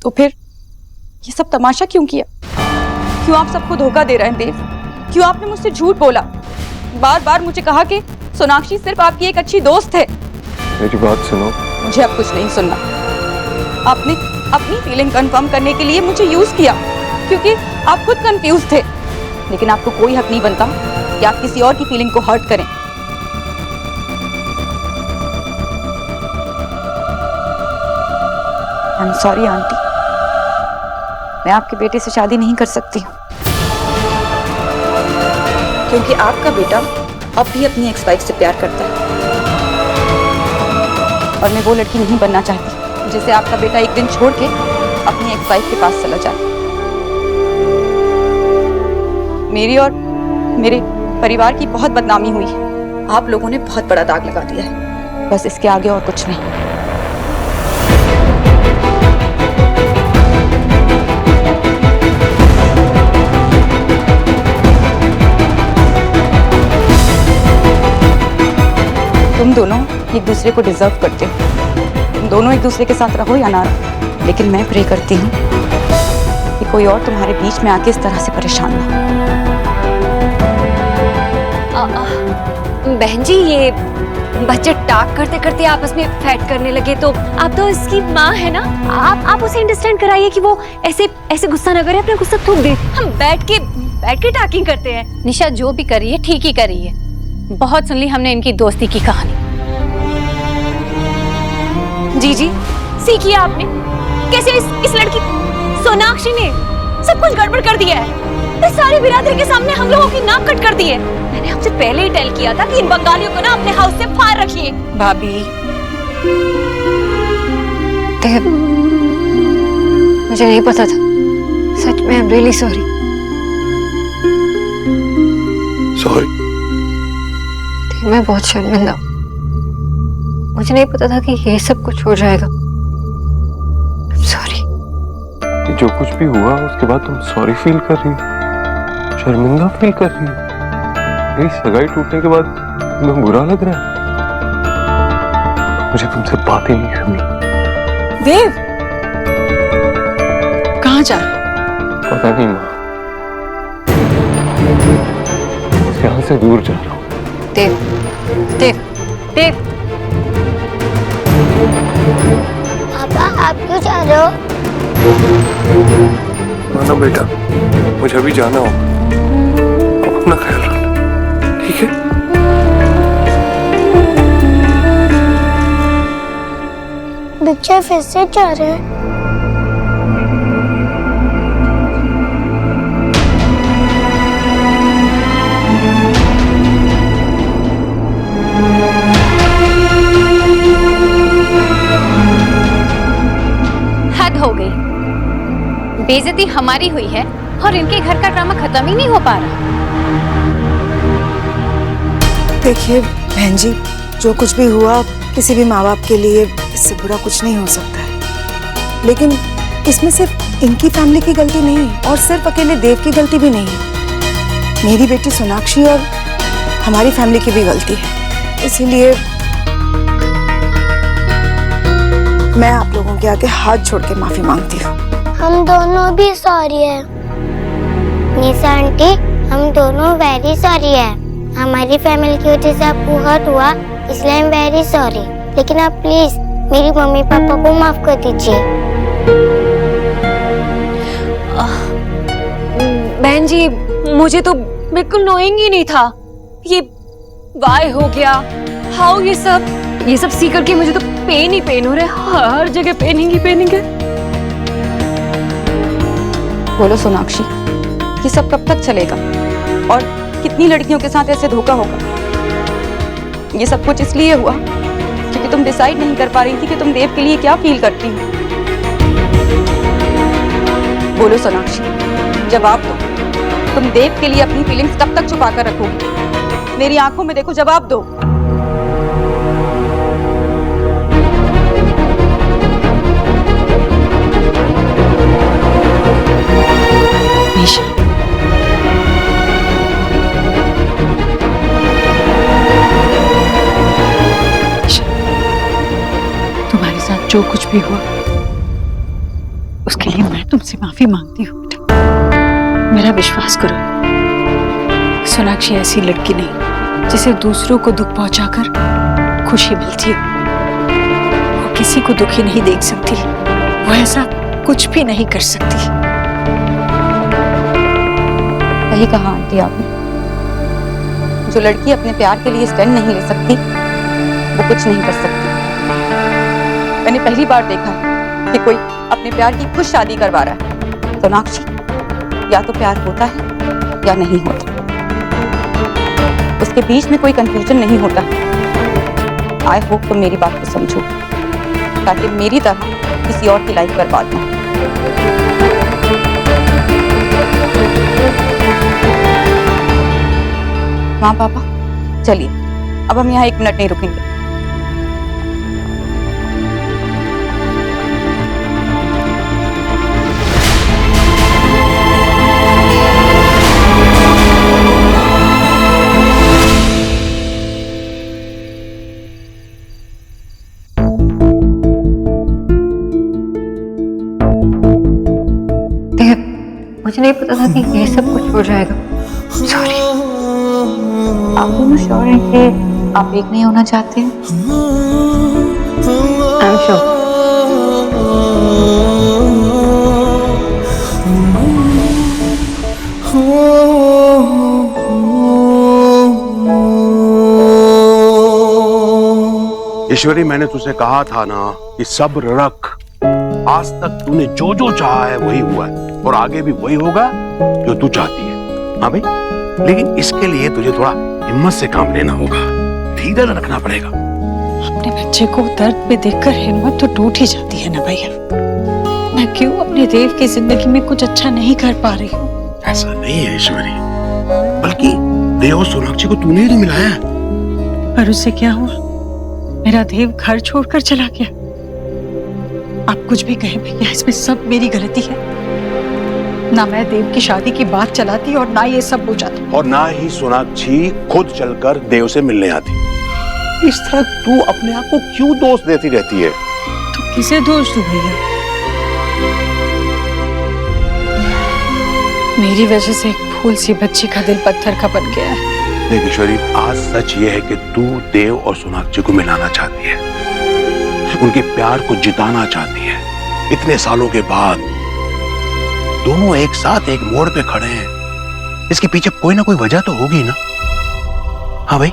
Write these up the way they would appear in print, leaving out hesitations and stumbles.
तो फिर ये सब तमाशा क्यों किया? क्यों आप सबको धोखा दे रहे हैं देव? क्यों आपने मुझसे झूठ बोला? बार बार मुझे कहा कि सोनाक्षी सिर्फ आपकी एक अच्छी दोस्त है। मेरी बात सुनो। मुझे अब कुछ नहीं सुनना। आपने अपनी फीलिंग कंफर्म करने के लिए मुझे यूज किया क्योंकि आप खुद कंफ्यूज थे, लेकिन आपको कोई हक नहीं बनता कि आप किसी और की फीलिंग को हर्ट करें। आई एम सॉरी आंटी, मैं आपके बेटे से शादी नहीं कर सकती हूँ क्योंकि आपका बेटा अब भी अपनी एक्स वाइफ से प्यार करता है और मैं वो लड़की नहीं बनना चाहती जिसे आपका बेटा एक दिन छोड़ के अपनी एक्स वाइफ के पास चला जाए। मेरी और मेरे परिवार की बहुत बदनामी हुई है। आप लोगों ने बहुत बड़ा दाग लगा दिया है, बस इसके आगे और कुछ नहीं। तुम दोनों एक दूसरे को डिजर्व करते हो। तुम दोनों एक दूसरे के साथ रहो या ना रहो, लेकिन मैं प्रे करती हूँ कि कोई और तुम्हारे बीच में आके इस तरह से परेशान ना हो। बहन जी, ये बच्चे टाक करते करते आपस में फाइट करने लगे तो आप तो इसकी माँ है ना, आप उसे अंडरस्टैंड कराइए कि वो ऐसे ऐसे गुस्सा ना करे, अपना गुस्सा थूक दे। हम बैठ के टाकिंग करते हैं। निशा जो भी कर रही है ठीक ही कर रही है। बहुत सुन ली हमने इनकी दोस्ती की कहानी। जी सीखिए आपने कैसे इस लड़की सोनाक्षी ने सब कुछ गड़बड़ कर दिया है। इस सारी बिरादरी के सामने हम लोगों की नाक कट कर दी है। मैंने आपसे पहले ही टेल किया था कि इन बंगालियों को ना अपने हाउस से बाहर रखिए। भाभी, मुझे नहीं पता था, सच में I am really sorry. Sorry. मैं बहुत शर्मिंदा हूँ, मुझे नहीं पता था कि ये सब कुछ हो जाएगा। सॉरी। जो कुछ भी हुआ उसके बाद तुम सॉरी फील कर रही हो, शर्मिंदा फील कर रही हो। मेरी सगाई टूटने के बाद तुम्हें बुरा लग रहा है? मुझे तुमसे बात ही नहीं करनी। देव, कहाँ जा रहे? पता नहीं माँ, यहाँ से दूर जा रहा हूँ। देव, देव, देव। पापा, आप क्यों जा रहे हो? मानो बेटा, मुझे अभी जाना होगा। आप अपना ख्याल रखना, ठीक है? बच्चे फिर से जा रहे हैं। हद हो गई। बेइज्जती हमारी हुई है और इनके घर का ड्रामा खत्म ही नहीं हो पा रहा। देखिए बहन जी, जो कुछ भी हुआ किसी भी माँ बाप के लिए इससे बुरा कुछ नहीं हो सकता है, लेकिन इसमें सिर्फ इनकी फैमिली की गलती नहीं है और सिर्फ अकेले देव की गलती भी नहीं है। मेरी बेटी सोनाक्षी और हमारी फैमिली की भी गलती है। इसीलिए मैं आप लोगों के आगे हाथ जोड़ के माफी मांगती हूँ। हम दोनों भी सॉरी है निशा आंटी, हम दोनों वेरी सॉरी है। हमारी फैमिली की वजह से आपको हर्ट हुआ, इसलिए आई एम वेरी सॉरी। लेकिन आप प्लीज मेरी मम्मी पापा को माफ कर दीजिए। बहन जी, मुझे तो बिल्कुल नोइंग ही नहीं था ये वाई हो गया, हाउ, ये सब सीख करके मुझे तो पेन ही पेन हो रहा है। हर जगह पेनिंग ही पेनिंग है। बोलो सोनाक्षी, ये सब कब तक चलेगा और कितनी लड़कियों के साथ ऐसे धोखा होगा? ये सब कुछ इसलिए हुआ क्योंकि तुम डिसाइड नहीं कर पा रही थी कि तुम देव के लिए क्या फील करती हो। बोलो सोनाक्षी, जवाब दो। तुम देव के लिए अपनी फीलिंग्स कब तक छुपा कर रखोगी? मेरी आंखों में देखो, जवाब दो। निशा, तुम्हारे साथ जो कुछ भी हुआ उसके लिए मैं तुमसे माफी मांगती हूँ बेटा। मेरा विश्वास करो, सोनाक्षी ऐसी लड़की नहीं जिसे दूसरों को दुख पहुंचाकर खुशी मिलती हो। वो किसी को दुखी नहीं देख सकती, वो ऐसा कुछ भी नहीं कर सकती। सही कहा आंटी आपने। जो लड़की अपने प्यार के लिए स्टैंड नहीं ले सकती वो कुछ नहीं कर सकती। मैंने पहली बार देखा है कि कोई अपने प्यार की खुद शादी करवा रहा है। सोनाक्षी, या तो प्यार होता है या नहीं होता, उसके बीच में कोई कंफ्यूजन नहीं होता। आई होप तुम मेरी बात को समझो, ताकि मेरी तरह किसी और की लाइफ बर्बाद ना हो। माँ पापा, चलिए अब हम यहाँ 1 मिनट नहीं रुकेंगे। मुझे नहीं पता था कि ये सब कुछ हो जाएगा। सॉरी। आप दोनों श्योर हैं कि आप एक नहीं होना चाहते हैं? I am sure. ईश्वरी, मैंने तुझसे कहा था ना कि सब्र रख। आज तक तूने जो जो चाहा है वही हुआ है और आगे भी वही होगा जो तू चाहती है। हाँ भाई, लेकिन इसके लिए तुझे थोड़ा हिम्मत से काम लेना होगा, धीरज रखना पड़ेगा। अपने बच्चे को दर्द में देखकर हिम्मत तो टूट ही जाती है ना भैया। मैं क्यों अपने देव की जिंदगी में कुछ अच्छा नहीं कर पा रही हूँ? ऐसा नहीं है ईश्वरी, बल्कि देव और सोनाक्षी को तूने ही तो मिलाया है। पर उससे क्या हुआ? मेरा देव घर छोड़कर चला गया। आप कुछ भी कहें भैया, इसमें सब मेरी गलती है। ना मैं देव की शादी की बात चलाती और ना ये सब हो जाता, और ना ही सोनाक्षी खुद चलकर देव से मिलने आती। इस तरह तू अपने आप को क्यों दोष देती रहती है? तो किसे दोष दूं भैया? मेरी वजह से एक फूल सी बच्ची का दिल पत्थर का बन गया है। देख ईश्वरी, आज सच ये है कि तू देव और सोनाक्षी को मिलाना चाहती है, उनके प्यार को जिताना चाहती है। इतने सालों के बाद दोनों एक साथ एक मोड़ पे खड़े हैं, इसके पीछे कोई ना कोई वजह तो होगी ना। हाँ भाई।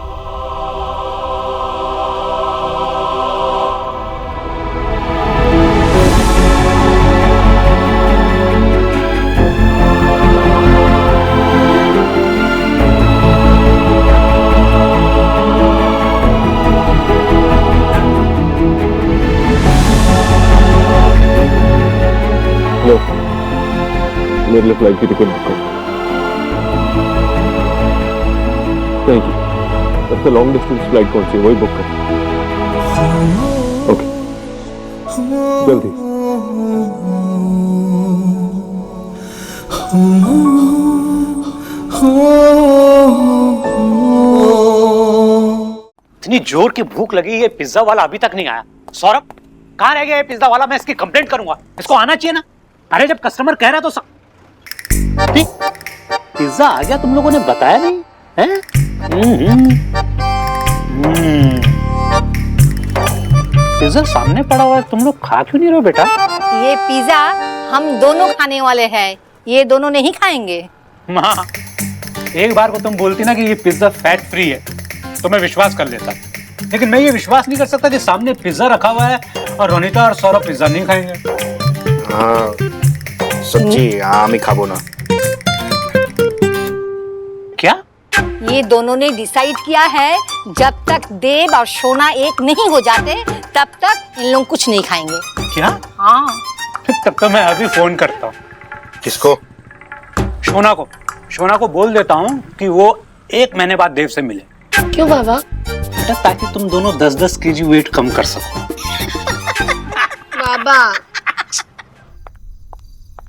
लो, मेरे लिए फ्लाइट की टिकट बुक कर। Thank you. सबसे लॉन्ग डिस्टेंस फ्लाइट कौन सी है, वही बुक कर। ओके, जल्दी। इतनी जोर की भूख लगी है, पिज्जा वाला अभी तक नहीं आया। सौरभ, कहाँ रह गया ये पिज्जा वाला? मैं इसकी कंप्लेंट करूंगा, इसको आना चाहिए ना। अरे जब कस्टमर कह रहा तो पिज्जा आ गया, तुम लोगों ने बताया नहीं है? पिज्जा सामने पड़ा हुआ है, तुम लोग खा क्यों नहीं रहे हो बेटा? ये पिज्जा हम दोनों खाने वाले हैं, ये दोनों नहीं खाएंगे। माँ, एक बार को तुम बोलती ना कि ये पिज्जा फैट फ्री है तो मैं विश्वास कर लेता, लेकिन मैं ये विश्वास नहीं कर सकता कि सामने पिज्जा रखा हुआ है और रोनिता और सौरभ पिज्जा नहीं खाएंगे। हाँ सच्ची, आमी खाबो ना। क्या? ये दोनों ने डिसाइड किया है, जब तक देव और सोना एक नहीं हो जाते तब तक इन लोग कुछ नहीं खाएंगे। क्या? हाँ। तब तो मैं अभी फोन करता हूँ। किसको? सोना को। सोना को बोल देता हूँ कि वो 1 महीने बाद देव से मिले। क्यों बाबा? बेटा, ताकि तुम दोनों 10-10 केजी वेट कम कर सको। बाबा,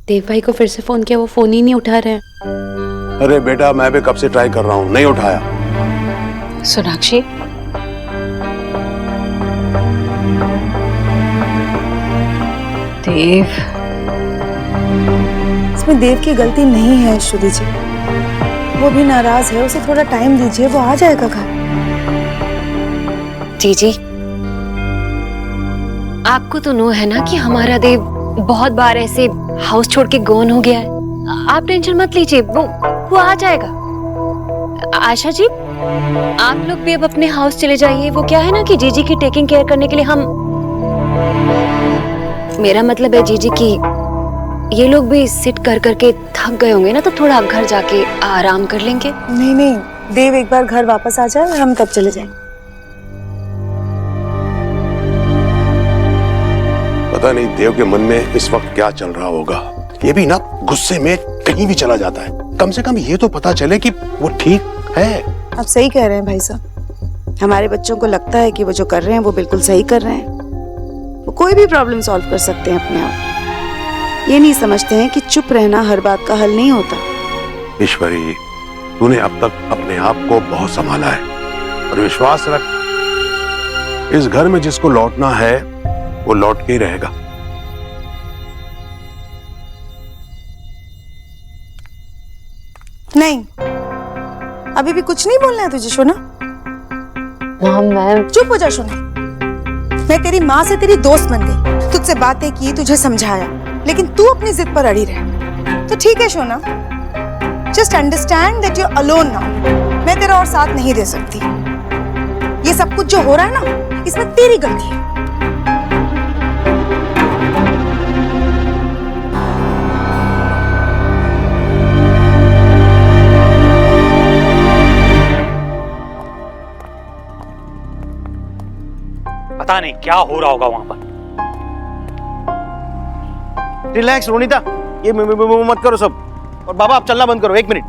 देव भाई को फिर से फोन किया, वो फोन ही नहीं उठा रहे हैं। अरे बेटा, मैं भी कब से ट्राई कर रहा हूँ, नहीं उठाया। सोनाक्षी, देव इसमें देव की गलती नहीं है श्रुति जी। वो भी नाराज है, उसे थोड़ा टाइम दीजिए, वो आ जाएगा घर। जी आपको तो नो है ना कि हमारा देव बहुत बार ऐसे हाउस छोड़ के गोन हो गया है। आप टेंशन मत लीजिए, वो आ जाएगा। आशा जी, आप लोग भी अब अपने हाउस चले जाइए। वो क्या है ना कि जीजी की टेकिंग केयर करने के लिए मेरा मतलब है जीजी की, ये लोग भी सिट कर करके थक गए होंगे ना, तो थोड़ा घर जाके आराम कर लेंगे। नहीं, देव एक बार घर वापस आ जाए, हम तब चले जाएंगे। पता नहीं देव के मन में इस वक्त क्या चल रहा होगा। ये भी ना गुस्से में कहीं भी चला जाता है। कम से कम ये तो पता चले कि वो ठीक है। आप सही कह रहे हैं भाई साहब। हमारे बच्चों को लगता है कि वो जो कर रहे हैं वो बिल्कुल सही कर रहे हैं। वो कोई भी प्रॉब्लम सॉल्व कर सकते हैं अपने आप। ये नहीं समझते हैं कि चुप रहना हर बात का हल नहीं होता। ईश्वरी, तूने अब तक अपने आप को बहुत संभाला है और विश्वास रख, इस घर में जिसको लौटना है वो लौट के ही रहेगा। नहीं, अभी भी कुछ नहीं बोलना है तुझे सोना। मैं चुप हो जा सोना। मैं तेरी माँ से तेरी दोस्त बन गई, तुझसे बातें की, तुझे समझाया, लेकिन तू अपनी जिद पर अड़ी रहे। तो ठीक है Sona, just understand that you are alone now. मैं तेरा और साथ नहीं दे सकती। ये सब कुछ जो हो रहा है ना, इसमें तेरी गलती है। पता नहीं क्या हो रहा होगा वहां पर। रिलैक्स रोनिता, ये मत करो सब। और बाबा आप चलना बंद करो, 1 मिनट।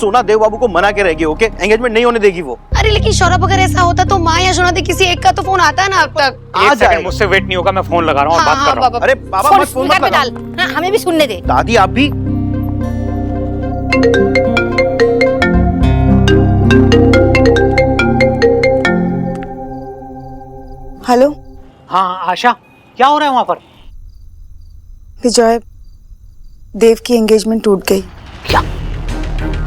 सोना देव बाबू को मना के रहेगी, ओके? एंगेजमेंट नहीं होने देगी वो। अरे लेकिन सौरभ, अगर ऐसा होता तो माँ या सोना दे किसी एक का तो फोन आता है ना अब तक। आ जाए, मुझसे वेट नहीं होगा, मैं फोन लगा रहा हूँ और बात कर रहा हूँ। अरे बाबा मत फोन मत डाल, हाँ, हमें भी सुनने दे। दादी आप भी। हेलो। हाँ आशा, क्या हो रहा है वहां पर? विजय, देव की एंगेजमेंट टूट गई। क्या?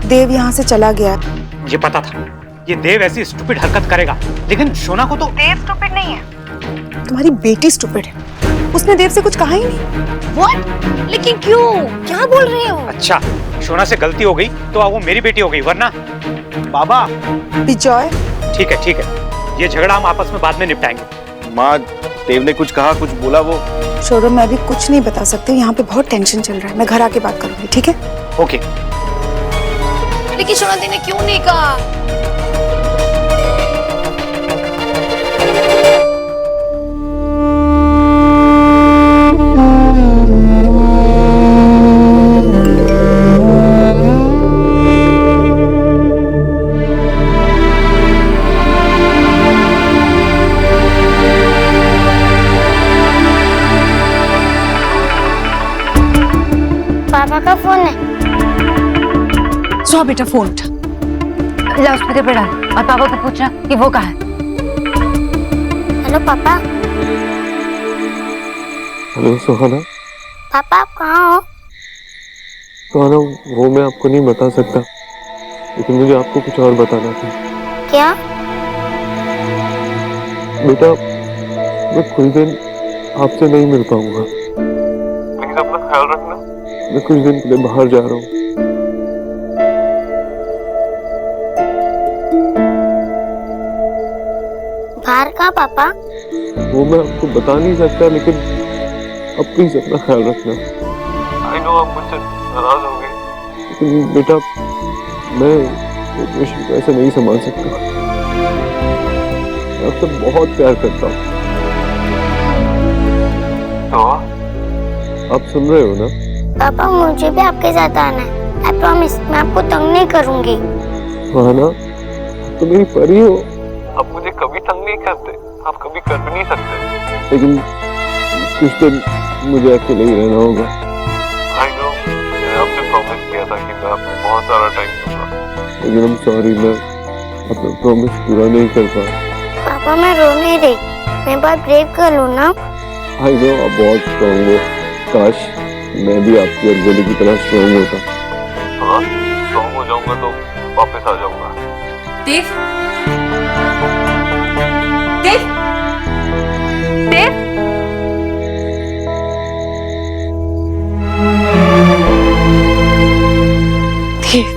देव यहाँ से चला गया। ये पता था, ये देव ऐसी स्टूपिड हरकत करेगा, लेकिन सोना को तो। देव स्टूपिड नहीं है, तुम्हारी बेटी स्टूपिड है। उसने देव से कुछ कहा ही नहीं। What? लेकिन क्यों? क्या बोल रहे हो? अच्छा, सोना से गलती हो गई तो अब वो मेरी बेटी हो गई, वरना। बाबा विजय, ठीक है, ये झगड़ा हम आपस में बाद में निपटाएंगे। माँ, देव ने कुछ कहा, कुछ बोला वो? सौरभ, मैं अभी कुछ नहीं बता सकती, यहाँ पे बहुत टेंशन चल रहा है। मैं घर आके बात करूंगी, ठीक है? ओके। लेकिन सोना दी ने क्यों नहीं कहा? पापा का फोन है। सो बेटा फोन उठा, लाउड स्पीकर पे डाल और पापा को पूछना कि वो कहाँ है। हेलो पापा। हेलो सुहाना। पापा आप कहाँ हो? सुहाना, वो मैं आपको नहीं बता सकता, लेकिन मुझे आपको कुछ और बताना था। क्या? बेटा, मैं कुछ दिन आपसे नहीं मिल पाऊंगा। प्लीज अपना ख्याल रखना। मैं कुछ दिन के लिए बाहर जा रहा हूँ। बाहर का पापा? वो मैं आपको बता नहीं सकता, लेकिन अब प्लीज अपना ख्याल रखना। आई नो आप मुझसे नाराज होंगे, लेकिन बेटा मैं सिचुएशन को ऐसे नहीं संभाल सकता। मैं आपसे बहुत प्यार करता हूँ। तो आप सुन रहे हो ना? पापा मुझे भी आपके साथ आना है। आई प्रॉमिस, मैं आपको तंग नहीं करूंगी। हाँ ना, तो मेरी परी हो। आप मुझे कभी तंग नहीं करते, आप कभी कर भी नहीं सकते, लेकिन कुछ दिन मुझे अकेले ही रहना होगा। आई नो, मैंने आपसे प्रॉमिस किया था कि मैं आपको बहुत सारा टाइम दूंगा, लेकिन I'm sorry, मैं अपना प्रॉमिस पूरा नहीं कर पाया। पापा मैं रो नहीं रही, मैं बात ब्रेक कर लूँ ना? आई नो, आप बहुत स्ट्रॉन्ग हो। काश मैं भी आपकी अरगोली की तरह स्ट्रॉन्ग होता। हाँ, स्ट्रॉन्ग हो जाऊंगा तो वापस आ जाऊंगा। देव, देव, देव, देव,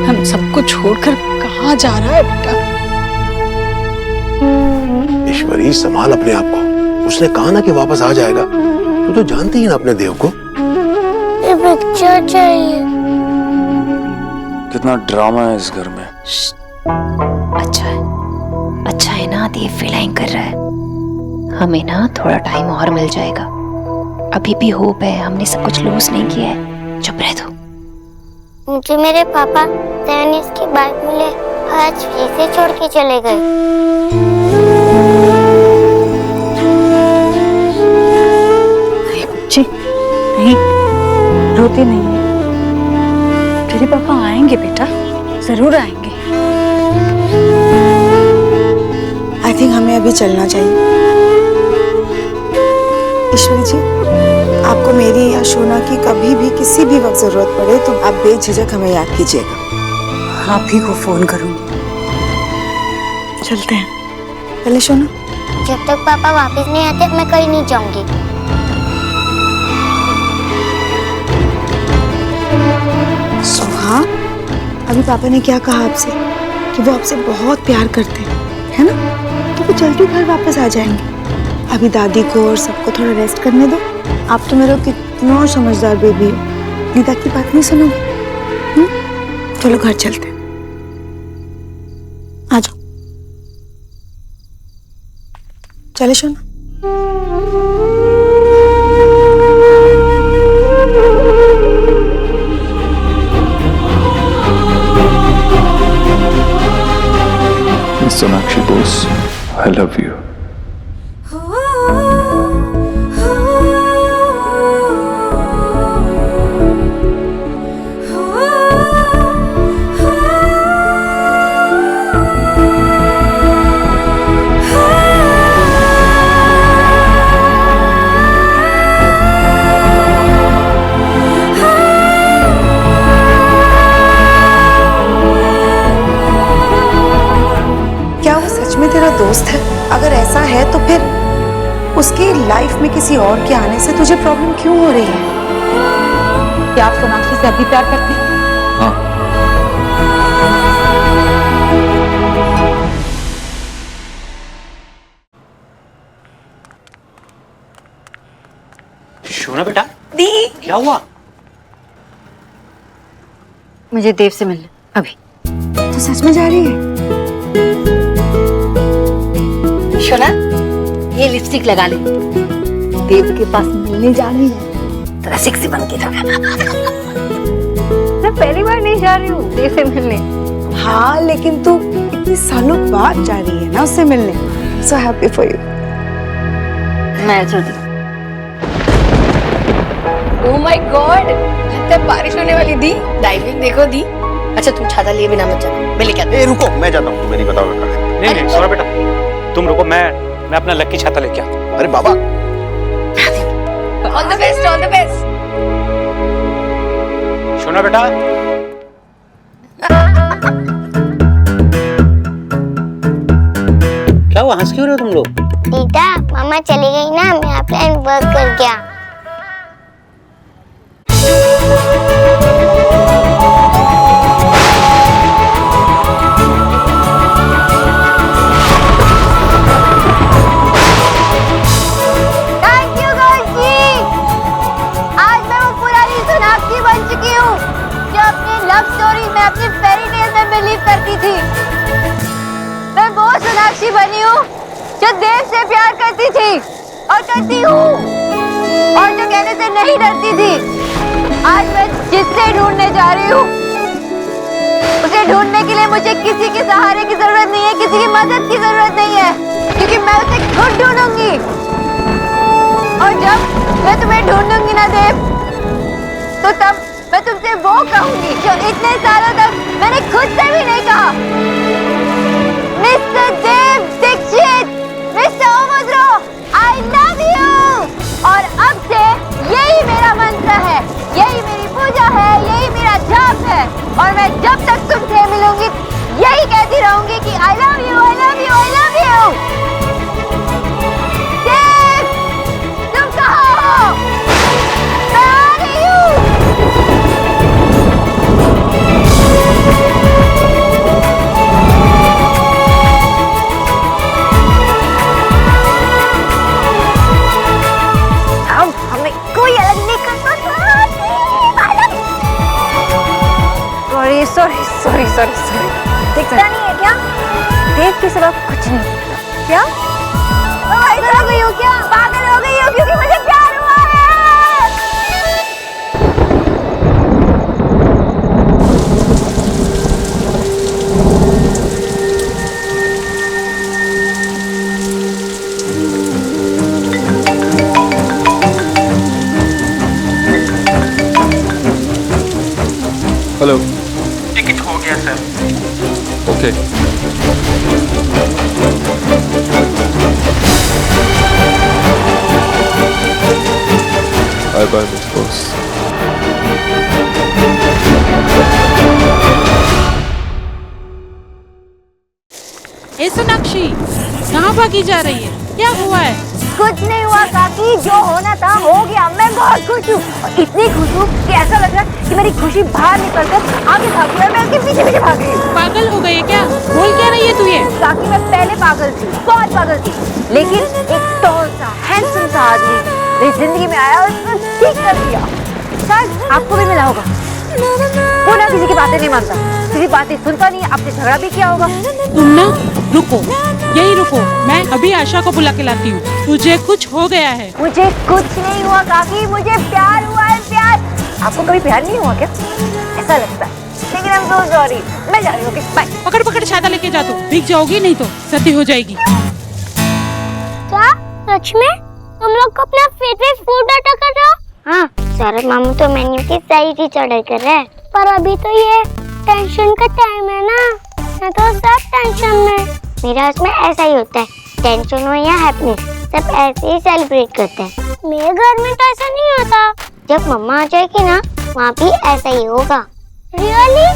हम सबको छोड़कर कहाँ जा रहा है बेटा? ईश्वरी, संभाल अपने आप को। उसने कहा ना कि वापस आ जाएगा। तू तो जानती ही ना अपने देव को। ये बच्चा चाहिए। कितना ड्रामा है इस घर में। अच्छा है ना, देव फीलिंग कर रहा है। हमें ना थोड़ा टाइम और मिल जाएगा। अभी भी होप है, हमने सब कुछ लूज नहीं किया है। चुप रह दो। मुझे मेरे पापा 10 years के बाद मिले, आज फिर से छोड़ के चले गए। बच्चे नहीं, रोते नहीं है। तेरे पापा आएंगे बेटा, जरूर आएंगे। आई थिंक हमें अभी चलना चाहिए। ईश्वरी जी, आपको मेरी या शोना की कभी भी किसी भी वक्त जरूरत पड़े तो आप बेझिझक हमें याद कीजिएगा। आप ही को फोन करूंगी। चलते हैं। पहले शोना, जब तक पापा वापस नहीं आते मैं कहीं नहीं जाऊंगी। हाँ, अभी पापा ने क्या कहा आपसे कि वो आपसे बहुत प्यार करते हैं, है ना? तो वो जल्दी घर वापस आ जाएंगे। अभी दादी को और सबको थोड़ा रेस्ट करने दो। आप तो मेरा कितना समझदार बेबी हो, दीदा की बात नहीं सुनोगे? चलो घर चलते हैं। आ जाओ। चले Shona. Sonakshi Bose, I love you. तेरा दोस्त है? अगर ऐसा है तो फिर उसकी लाइफ में किसी और के आने से तुझे प्रॉब्लम क्यों हो रही है? क्या आप सोनाक्षी से अभी प्यार करते हैं? हाँ। शोना बेटा, दी क्या हुआ? मुझे देव से मिलना अभी। तो सच में जा रही है? शोना, ये लिपस्टिक लगा ले। देव के पास मिलने जा रही है, थोड़ा सेक्सी बन के जाना। मैं पहली बार नहीं जा रही हूँ देव से मिलने। हाँ, लेकिन तू इतनी सालों बाद जा रही है ना उससे मिलने। So happy for you. मैं चलती। Oh my God, लगता है बारिश होने वाली। दी टाइमिंग देखो दी। अच्छा तुम छाता लिए बिना मत जाओ, मैं लेके आता हूँ। रुको, मैं जाता हूँ, मेरी बताओ कहाँ। नहीं सोना बेटा, तुम रुको, मैं अपना लक्की छाता लेके आता। अरे बाबा, all the best, all the best. Shona बेटा, क्या हुआ? हंस क्यों रहे हो तुम लोग? दीदा, मामा चली गई ना, मैं यहाँ प्लान वर्क कर गया। अपनी फेरी टेल में बिलीव करती थी। मैं वो सोनाक्षी बनी हूँ जो देव से प्यार करती थी और करती हूँ, और जो कहने से नहीं डरती थी। आज मैं जिससे ढूंढने जा रही हूँ, उसे ढूंढने के लिए मुझे किसी के सहारे की जरूरत नहीं है, किसी की मदद की जरूरत नहीं है, क्योंकि मैं उसे खुद ढूंढूंगी। और जब मैं तुम्हें ढूंढूंगी ना देव, तो तब मैं तुमसे वो कहूंगी जो इतने सालों तक मैंने खुद से भी नहीं कहा। Mister Dev Dikshit, mister Omodro, I love you। और अब से ये और मैं जब तक तुमसे मिलूंगी यही कहती रहूंगी कि I love you, I love you, I love you. Dev, तुम कहाँ हो? मैं आ रही हूँ। हमें कोई अलग नहीं कर सकता। सॉरी दिखता नहीं है क्या? देव के सिवा कुछ नहीं। क्या पागल हो गई हो क्या? पागल हो गई हो क्योंकि मुझे प्यार हुआ है। हेलो। टिकट हो गया sir. Okay. Bye bye boss. ए सोनाक्षी, कहाँ भागी जा रही है? क्या हुआ है? कुछ नहीं हुआ काकी, जो होना था हो गया। मैं बहुत खुश हूँ, इतनी खुश हूँ कि ऐसा लग रहा है कि मेरी खुशी बाहर निकल कर आगे भागी और मैं उसके पीछे पीछे भाग रही हूँ। पागल हो गई है क्या? बोल क्या रही है तू ये? काकी मैं पहले पागल थी, बहुत पागल थी, लेकिन एक टॉल सा हैंडसम सा आदमी मेरी जिंदगी में आया और उसने ठीक कर दिया। शायद आपको भी मिला होगा। वो ना किसी की बातें नहीं मानता, किसी बातें सुनता नहीं, आपसे झगड़ा भी किया होगा। तुम ना रुको, यही रुको, मैं अभी आशा को बुला के लाती हूँ। तुझे कुछ हो गया है। मुझे कुछ नहीं हुआ काकी, मुझे प्यार हुआ है। प्यार? आपको कभी प्यार नहीं हुआ क्या? ऐसा लगता है, लेकिन I'm so sorry। मैं जा रही हूँ, बाय। पकड़ पकड़ छाता लेके जा, तू भीग जाओगी नहीं तो सर्दी हो जाएगी। क्या सच में तुम लोग को अपना फेवरेट फूड ऑर्डर कर रहे हो? हाँ, शरद मामू तो मेन्यू की सारी चीज ऑर्डर कर रहे हैं, पर अभी तो ये टेंशन का टाइम है ना, मैं तो सब टेंशन में। मेरा उसमें ऐसा ही होता है, टेंशन हो या हैप्पीनेस, सब ऐसे ही सेलिब्रेट करते हैं। मेरे घर में तो ऐसा नहीं होता। जब मम्मा आ जाएगी ना, वहाँ भी ऐसा ही होगा। रियली?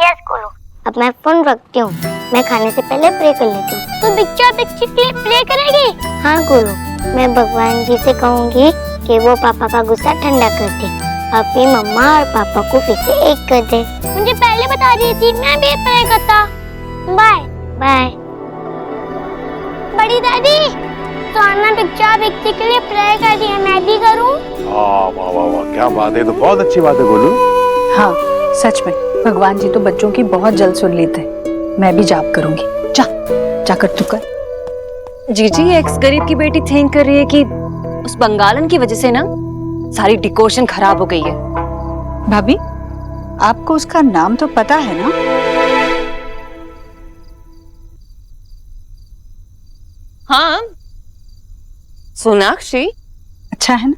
यस गोलू। अब मैं फोन रखती हूँ, मैं खाने से पहले प्रे कर लेती हूँ। तो बिच्चा बिच्ची के लिए प्रे करेगी? हाँ गोलू, मैं भगवान जी से कहूँगी कि वो पापा का गुस्सा ठंडा कर दे, अपनी मम्मा और पापा को फिर से एक कर दे। मुझे पहले बता दी थी, मैं भी प्रे करता। Bye bye. बड़ी दादी, तो अन्ना बिच्चा बिच्ची के लिए प्रे कर दिया, मैं भी करूँ? वाह वाह वाह, क्या बात है, तो बहुत अच्छी बात है गोलू। हाँ सच में, भगवान जी तो बच्चों की बहुत जल्द सुन लेते हैं। मैं भी जाप करूंगी। जा जाकर तू कर। जीजी, एक्स गरीब की बेटी थिंक कर रही है कि उस बंगालन की वजह से ना सारी डेकोरेशन खराब हो गई है। भाभी, आपको उसका नाम तो पता है ना? हाँ, सोनाक्षी। अच्छा है ना?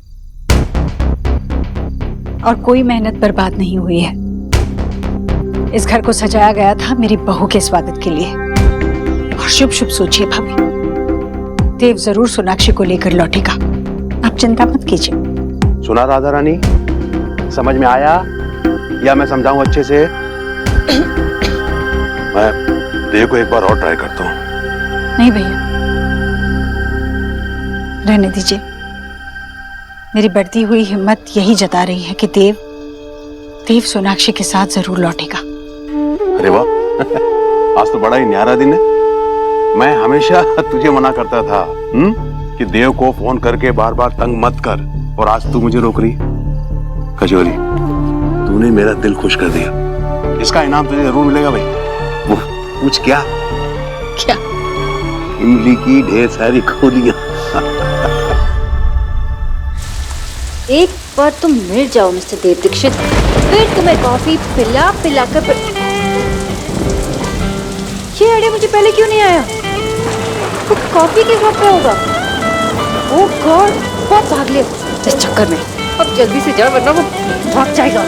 और कोई मेहनत बर्बाद नहीं हुई है। इस घर को सजाया गया था मेरी बहू के स्वागत के लिए। और शुभ शुभ सोचिए भाभी, देव जरूर सोनाक्षी को लेकर लौटेगा, आप चिंता मत कीजिए। सुना राधा रानी, समझ में आया या मैं समझाऊं अच्छे से? मैं देव को एक बार और ट्राई करता हूँ। नहीं भैया, रहने दीजिए। मेरी बढ़ती हुई हिम्मत यही जता रही है कि देव सोनाक्षी के साथ जरूर लौटेगा। अरे वाह, आज तो बड़ा ही न्यारा दिन है। मैं हमेशा तुझे मना करता था कि देव को फोन करके बार बार तंग मत कर, और आज तू मुझे रोक रही। कचौरी, तूने मेरा दिल खुश कर दिया। इसका इनाम तुझे जरूर मिलेगा भाई। वो पूछ क्या? क्या? इमली की ढेर सारी खोलियां। एक बार तुम मिल जाओ मिस्टर देव दीक्षित, फिर तुम्हें कॉफी पिला पिला कर ये आइडिया मुझे पहले क्यों नहीं आया? वो कॉफी के शॉप पे होगा। ओह गॉड, बहुत भाग लिया इस चक्कर में। अब जल्दी से जा वरना वो भाग जाएगा।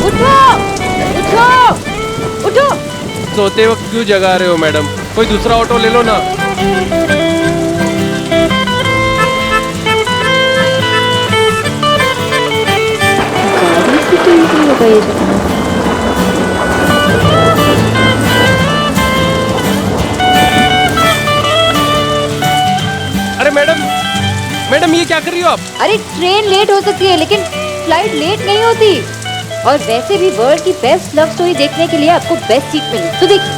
उठो उठो उठो। सोते वक्त क्यों जगा रहे हो मैडम? कोई दूसरा ऑटो ले लो ना। मैडम ये क्या कर रही हो आप? अरे ट्रेन लेट हो सकती है लेकिन फ्लाइट लेट नहीं होती। और वैसे भी वर्ल्ड की बेस्ट लव स्टोरी देखने के लिए आपको बेस्ट सीट मिली तो देखिए।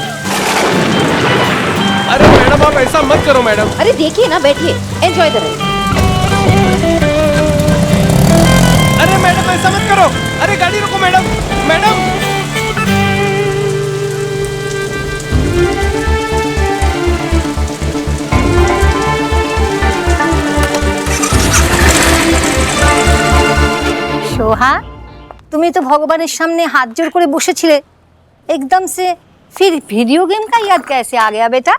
अरे मैडम आप ऐसा मत करो मैडम। अरे देखिए ना, बैठिए, एंजॉय द राइड। अरे मैडम ऐसा मत करो। अरे गाड़ी रोको मैडम। मैडम সোহা, তুমি তো ভগবানের সামনে হাত জোড় করে বসেছিলে, एकदम से फिर वीडियो गेम का याद कैसे आ गया बेटा?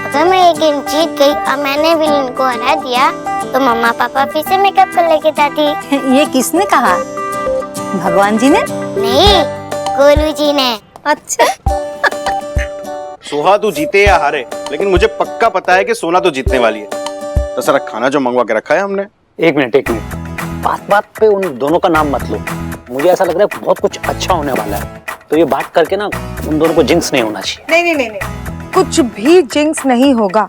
अगर मैं ये गेम जीत गई और मैंने विलन को हरा दिया तो मम्मा पापा फिर से मेकअप कर लेके दादी। ये किसने कहा? भगवान जी ने? नहीं, गोलू जी ने। अच्छा। सोहा तू जीते या हारे, लेकिन मुझे पक्का पता है कि सोना तो जीतने वाली है। तो सारा खाना जो मंगवा के रखा है हमने। एक मिनट, बात बात पे उन दोनों का नाम मत लो। मुझे ऐसा लग रहा है बहुत कुछ अच्छा होने वाला है, तो ये बात करके ना उन दोनों को जिंक्स नहीं होना चाहिए। नहीं, कुछ भी जिंक्स नहीं होगा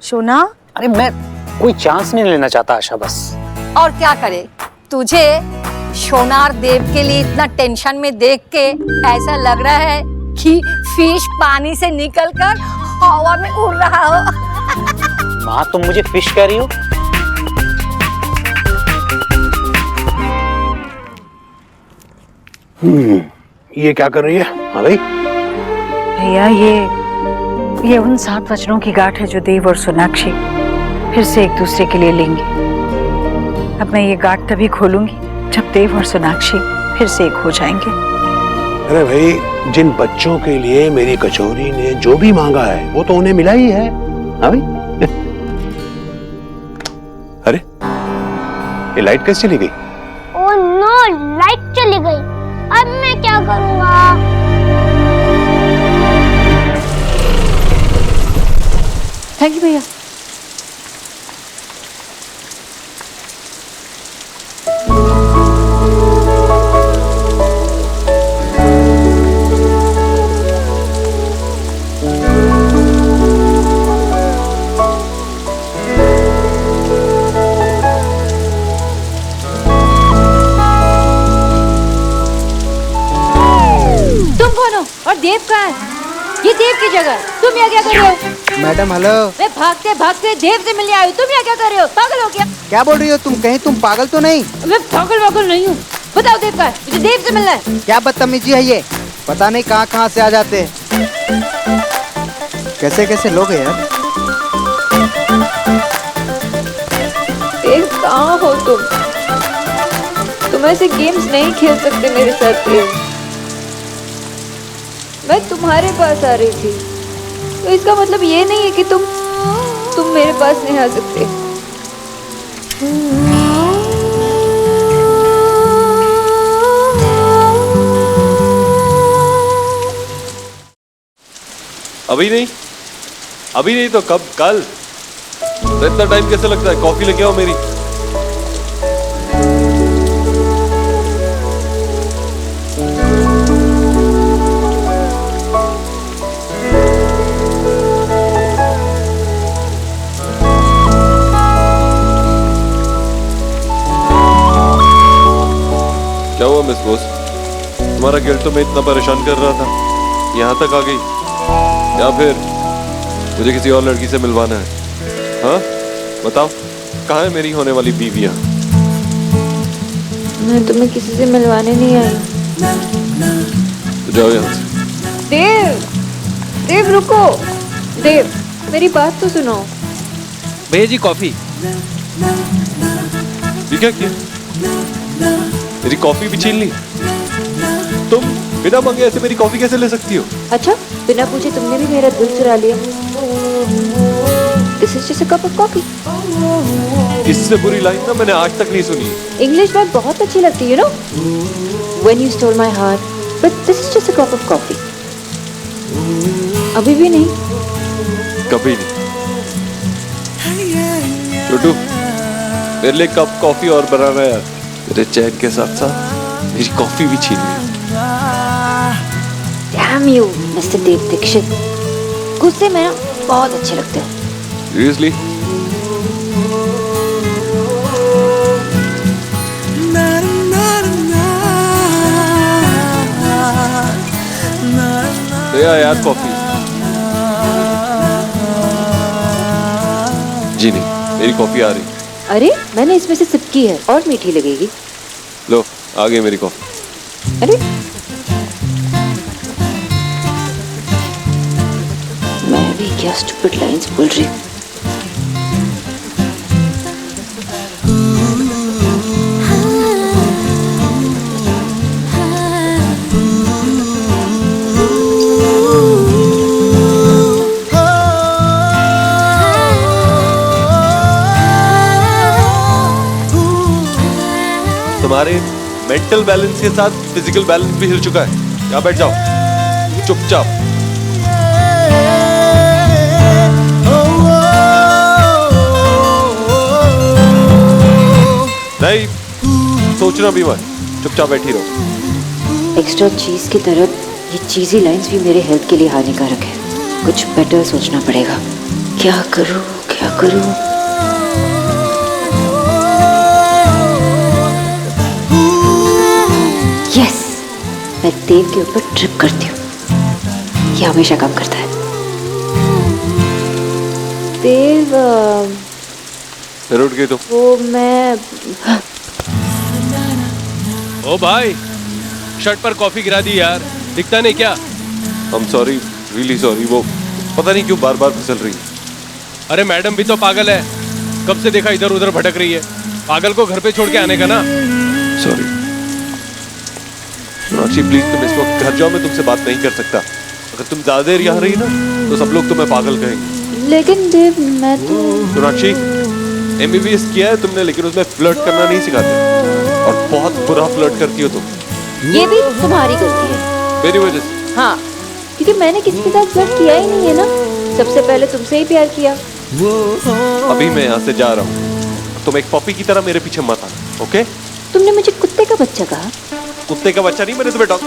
सोना। अरे मैं कोई चांस नहीं लेना चाहता आशा, बस। और क्या करे, तुझे सोनार देव के लिए इतना टेंशन में देख के ऐसा लग रहा है कि फिश पानी से निकलकर हवा में उड़ रहा हो। माँ तुम मुझे फिश कह रही हो? ये क्या कर रही है? हाँ भाई भैया ये उन 7 वचनों की गांठ है जो देव और सोनाक्षी फिर से एक दूसरे के लिए लेंगे। अब मैं ये गांठ तभी खोलूंगी जब देव और सोनाक्षी फिर से एक हो जाएंगे। अरे भाई, जिन बच्चों के लिए मेरी कचौरी ने जो भी मांगा है वो तो उन्हें मिला ही है। हाँ भाई। अरे ये लाइट कैसे चली गई? ओह नो, लाइट चली गई। अब मैं क्या करूँगा? थैंक यू भैया। तुम कौन हो और देव कहाँ है? ये देव की जगह है। तुम यहाँ क्या कर रहे हो? Madam hello. मैं भागते भागते देव से मिलने आई हूँ। तुम यहाँ क्या कर रहे हो? पागल हो क्या? क्या बोल रही हो तुम? कहीं तुम पागल तो नहीं? मैं पागल नहीं हूँ। बताओ देव कहाँ है? मुझे देव से मिलना है। क्या बदतमीजी है ये? पता नहीं कहाँ से आ जाते हैं। कैसे कैसे लोग हैं यार। देव कहाँ हो तुम? तुम ऐसे गेम्स नहीं खेल सकते मेरे साथ देव। मैं तुम्हारे पास आ रही थी, तो इसका मतलब ये नहीं है कि तुम मेरे पास नहीं आ सकते। अभी नहीं तो कब? कल? तो इतना टाइम कैसे लगता है? कॉफी लेके आओ मेरी। क्या हुआ मिस बोस? तुम्हारा गिल्ट तो मैं इतना परेशान कर रहा था, यहाँ तक आ गई? या फिर मुझे किसी और लड़की से मिलवाना है? हाँ बताओ, कहाँ है मेरी होने वाली बीवियाँ? मैं तुम्हें किसी से मिलवाने नहीं आई। तो जाओ यहाँ से। देव रुको। देव मेरी बात तो सुनो। भैया जी कॉफी। ये क्या किया? मेरी कॉफी भी छीन ली? तुम बिना मांगे ऐसे मेरी कॉफी कैसे ले सकती हो? अच्छा, बिना पूछे तुमने भी मेरा दिल चुरा लिया। This is just a cup of coffee. इससे बुरी लाइन ना मैंने आज तक नहीं सुनी। इंग्लिश वर्ड बहुत अच्छी लगती है, you know? When you stole my heart, but this is just a cup of coffee. अभी भी नहीं? कभी नहीं। छोटू, मेरे लिए कप कॉफी और बनाना यार। तेरे चैन के साथ साथ मेरी कॉफी भी छीन ली। Damn you, Mr. Dev Dixit. गुस्से में ना बहुत अच्छे लगते हो। Seriously? ले आ यार कॉफी। जी नहीं, मेरी कॉफी आ रही। अरे मैंने इसमें से सिप की है और मीठी लगेगी। लो आ गई मेरी कॉफी। अरे मैं भी क्या स्टूपिड लाइंस बोल रही हूँ। तुम्हारे मेंटल बैलेंस के साथ फिजिकल बैलेंस भी हिल चुका है। यहाँ बैठ जाओ चुपचाप। नहीं सोचना भी मत, चुपचाप बैठी रहो। एक्स्ट्रा चीज की तरफ ये चीजी लाइंस भी मेरे हेल्थ के लिए हानिकारक है। कुछ बेटर सोचना पड़ेगा। क्या करूं क्या करूं। यस, मैं देव के ऊपर ट्रिप करती हूँ। ये हमेशा काम करता है। देव फिर उठ गई तो वो मैं ओ भाई, शर्ट पर कॉफी गिरा दी यार, दिखता नहीं क्या? I'm sorry, really sorry, वो पता नहीं क्यों बार बार फिसल रही है। अरे मैडम भी तो पागल है, कब से देखा इधर उधर भटक रही है। पागल को घर पे छोड़ के आने का ना। सॉरी सोनाक्षी, प्लीज तुम इस वक्त घर जाओ, मैं तुमसे बात नहीं कर सकता। अगर तुम ज्यादा देर यहाँ रही ना तो सब लोग तुम्हें पागल कहेंगे। लेकिन देव मैं तो सोनाक्षी, MBBS किया है तुमने, लेकिन उसमें फ्लर्ट करना नहीं सिखाते और बहुत बुरा फ्लर्ट करती हो तुम। ये भी तुम्हारी गलती है। मेरी वजह से? हाँ, क्योंकि मैंने किसी के साथ फ्लर्ट किया ही नहीं है ना। सबसे पहले तुमसे ही प्यार किया। अभी मैं यहाँ से जा रहा हूँ, तुम एक पॉपी की तरह मेरे पीछे मत आना, ओके? तुमने मुझे कुत्ते का बच्चा कहा। कुत्ते का बच्चा नहीं, मैंने तुम्हें डॉग।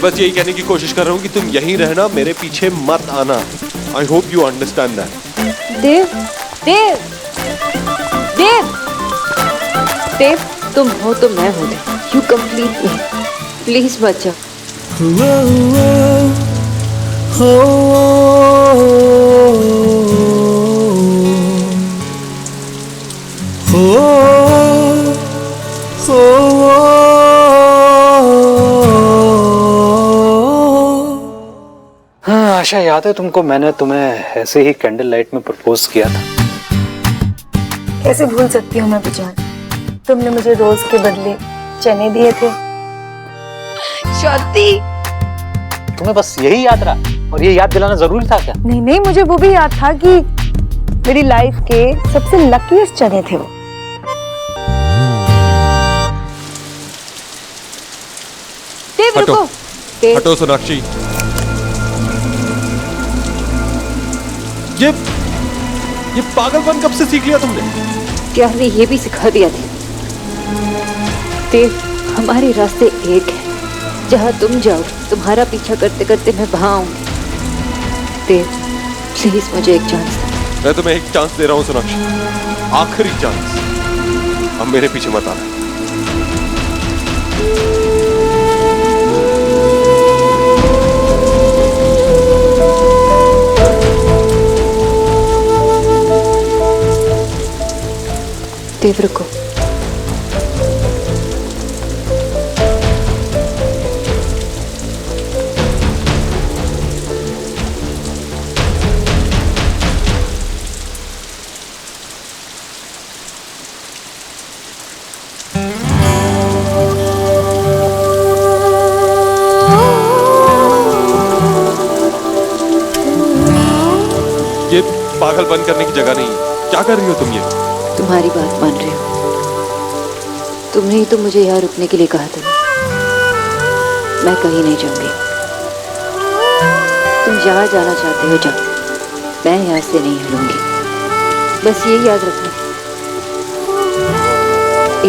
बस यही कहने की कोशिश कर रहा हूँ कि तुम यहीं रहना, मेरे पीछे मत आना। I hope you understand that. Dev Dev Dev Dev, तुम हो तो मैं हूं। यू कंप्लीट मी, प्लीज मत जाओ। हाँ आशा, याद है तुमको मैंने तुम्हें ऐसे ही कैंडल लाइट में प्रपोज किया था। कैसे भूल सकती हूँ मैं बेजान, तुमने मुझे रोज के बदले चने दिए थे। शांति, तुम्हें बस यही याद रहा और ये याद दिलाना जरूरी था क्या? नहीं नहीं, मुझे वो भी याद था कि मेरी लाइफ के सबसे लकीस्ट चने थे वो। देव हटो, रुको। देव, हटो सोनाक्षी। ये पागलपन कब से सीख लिया तुमने? प्यार ने ये भी सिखा दिया था। देव, हमारे रास्ते एक है। जहाँ तुम जाओ, तुम्हारा पीछा करते करते मैं वहां आऊंगी। देव प्लीज मुझे एक चांस दो। मैं तुम्हें एक चांस दे रहा हूँ सोनाक्षी, आखिरी चांस। अब मेरे पीछे मत आना। देव रुको। ये पागलपन करने की जगह नहीं है। क्या कर रही हो तुम ये? तुम्हारी बात मान रही हूँ। तुमने ही तो मुझे यहाँ रुकने के लिए कहा था। मैं कहीं नहीं जाऊंगी। तुम जहाँ जाना चाहते हो जाओ, मैं यहाँ से नहीं हिलूंगी। बस ये याद रखना,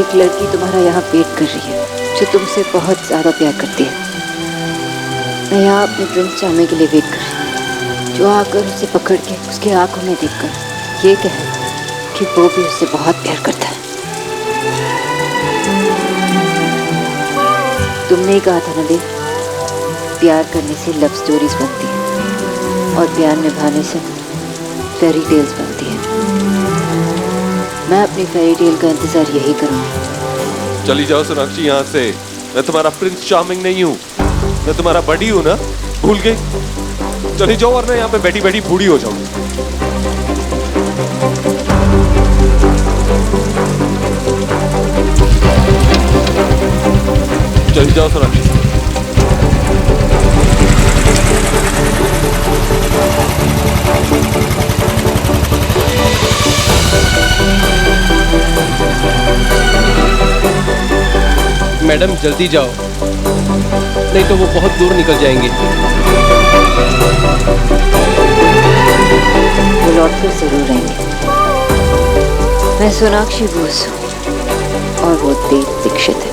एक लड़की तुम्हारा यहाँ वेट कर रही है जो तुमसे बहुत ज्यादा प्यार करती है। मैं यहाँ अपने प्रिंस चाहने के लिए वेट कर रही हूँ, जो आकर उसे पकड़ के उसके आंखों में देखकर ये कहे, कि वो भी उससे बहुत प्यार करता है। तुमने ही कहा था ना देव, प्यार करने से लव स्टोरीज बनती है और प्यार निभाने से फेरी टेल्स बनती है। मैं अपनी फेरी टेल का इंतजार यही करूंगी। चली जाओ सोनाक्षी यहाँ से। मैं तुम्हारा प्रिंस चार्मिंग नहीं हूँ, मैं तुम्हारा बडी हूँ ना, भूल गई? चली जाओ वरना यहाँ पे बैठी बैठी बूढ़ी हो जाऊंगी। चली जाओ सोनाक्षी। मैडम जल्दी जाओ, नहीं तो वो बहुत दूर निकल जाएंगे। वो लौट कर जरूर आएंगे। मैं सोनाक्षी बोस हूँ और वो देव दीक्षित है।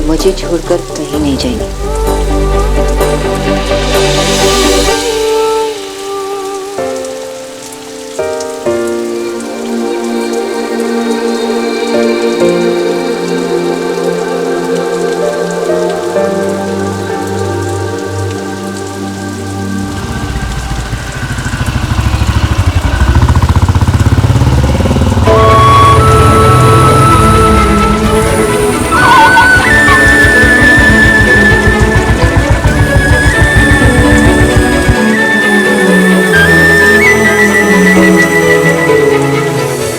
मुझे छोड़कर कहीं नहीं जाएंगे।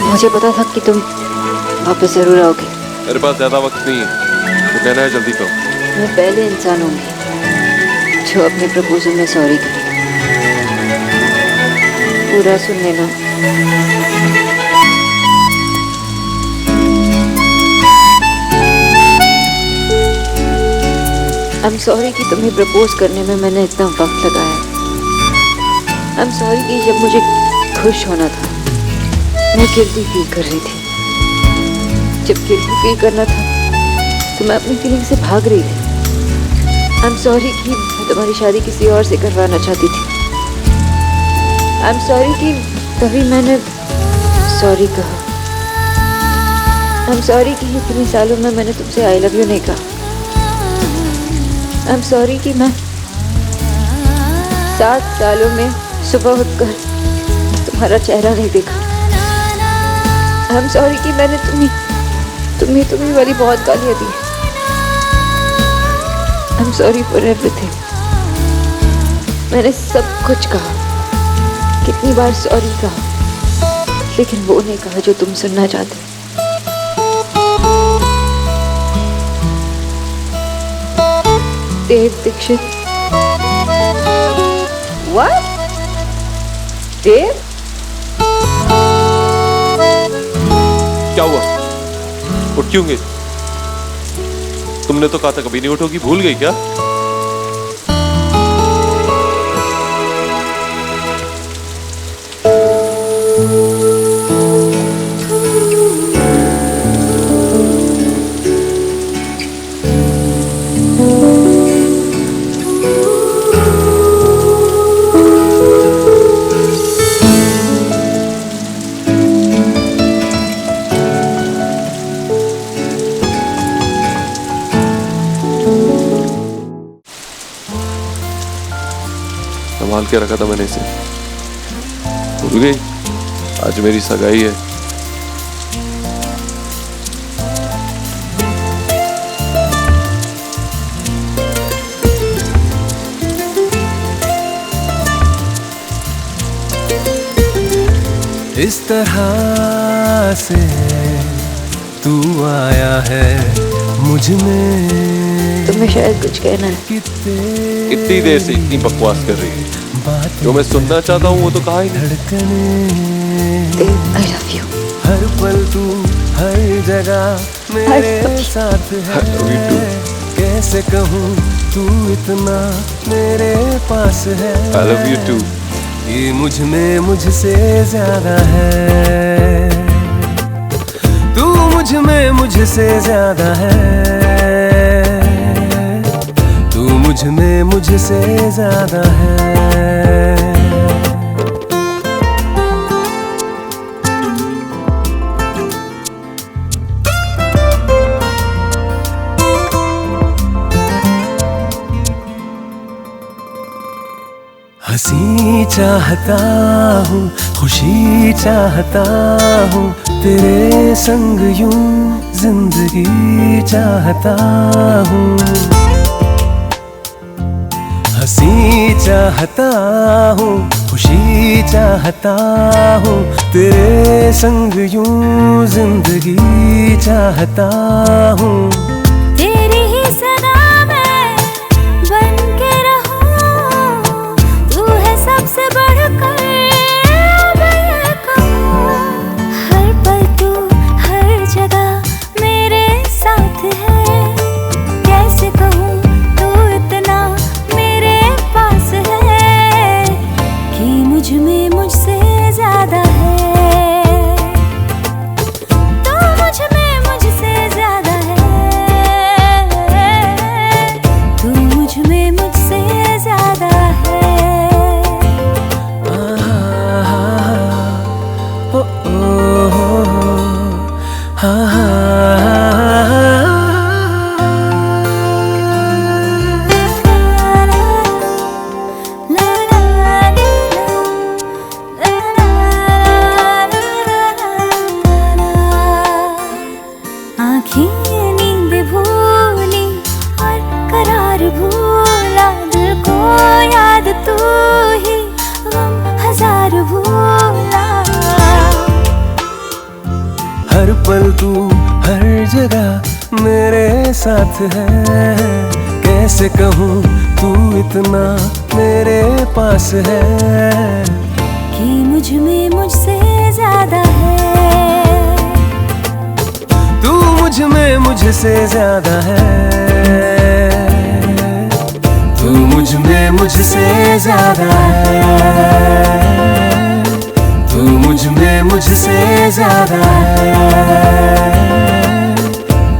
मुझे पता था कि तुम वापस जरूर आओगे। मेरे पास ज्यादा वक्त नहीं है, तो कहना है जल्दी करो। मैं पहले इंसान होंगी जो अपने प्रपोजल में सॉरी कही। पूरा सुन लेना। आई एम सॉरी कि तुम्हें प्रपोज करने में मैंने इतना वक्त लगाया। आई एम सॉरी कि जब मुझे खुश होना था मैं गिल्टी फील कर रही थी। जब गिल्टी फील करना था तो मैं अपनी फीलिंग से भाग रही थी। आई एम सॉरी कि मैं तुम्हारी शादी किसी और से करवाना चाहती थी। आई एम सॉरी कि तभी मैंने सॉरी कहा। आई एम सॉरी कि इतने सालों में मैंने तुमसे आई लव यू नहीं कहा। आई एम सॉरी कि मैं 7 सालों में सुबह उठकर तुम्हारा चेहरा नहीं देखा। आई एम सॉरी कि मैंने तुम्हें वाली बहुत गालियाँ दी। I am sorry for everything. मैंने सब कुछ कहा, कितनी बार सॉरी कहा, लेकिन वो नहीं कहा जो तुम सुनना चाहते। देव दीक्षित। What? देव? क्या हुआ? उठ क्यों गई? तुमने तो कहा था कभी नहीं उठोगी, भूल गई क्या? संभाल के रखा था मैंने इसे, भूल गई? आज मेरी सगाई है। इस तरह से तू आया है मुझ में। तुम्हें शायद कुछ कहना है। इतनी देर से इतनी बकवास कर रही है, जो मैं सुनना चाहता हूँ वो तो कहा ही नहीं। I love you। हर पल तू हर जगह मेरे साथ है। कैसे कहूँ तू इतना मेरे पास है। I love you too। ये मुझ में मुझसे ज्यादा है, तू मुझ में मुझसे ज्यादा है, तू मुझ में मुझसे ज्यादा है। हंसी चाहता हूँ, खुशी चाहता हूँ, तेरे संग यूं जिंदगी चाहता हूँ। हंसी चाहता हूँ, खुशी चाहता हूँ, तेरे संग यूं जिंदगी चाहता हूँ। तेरी ही सदा मैं बन के रहूं, तू है सबसे बढ़कर अब ये कहूं। हर पल तू हर जगह मेरे साथ है, कैसे कहूँ तू इतना मेरे पास है कि मुझ में मुझसे ज्यादा है, तू मुझ में मुझसे ज्यादा है, तू मुझ में मुझसे ज्यादा है। ओ ओ हा हा आँखें नींद भूली और करार भूला, दिल को याद तू ही गम हजार भूला। हर पल तू हर जगह मेरे साथ है, कैसे कहूँ तू इतना मेरे पास है कि मुझ में मुझसे ज्यादा है, तू मुझ में मुझसे ज्यादा है, तू मुझ में मुझसे ज्यादा है, तू मुझ में मुझसे ज्यादा है,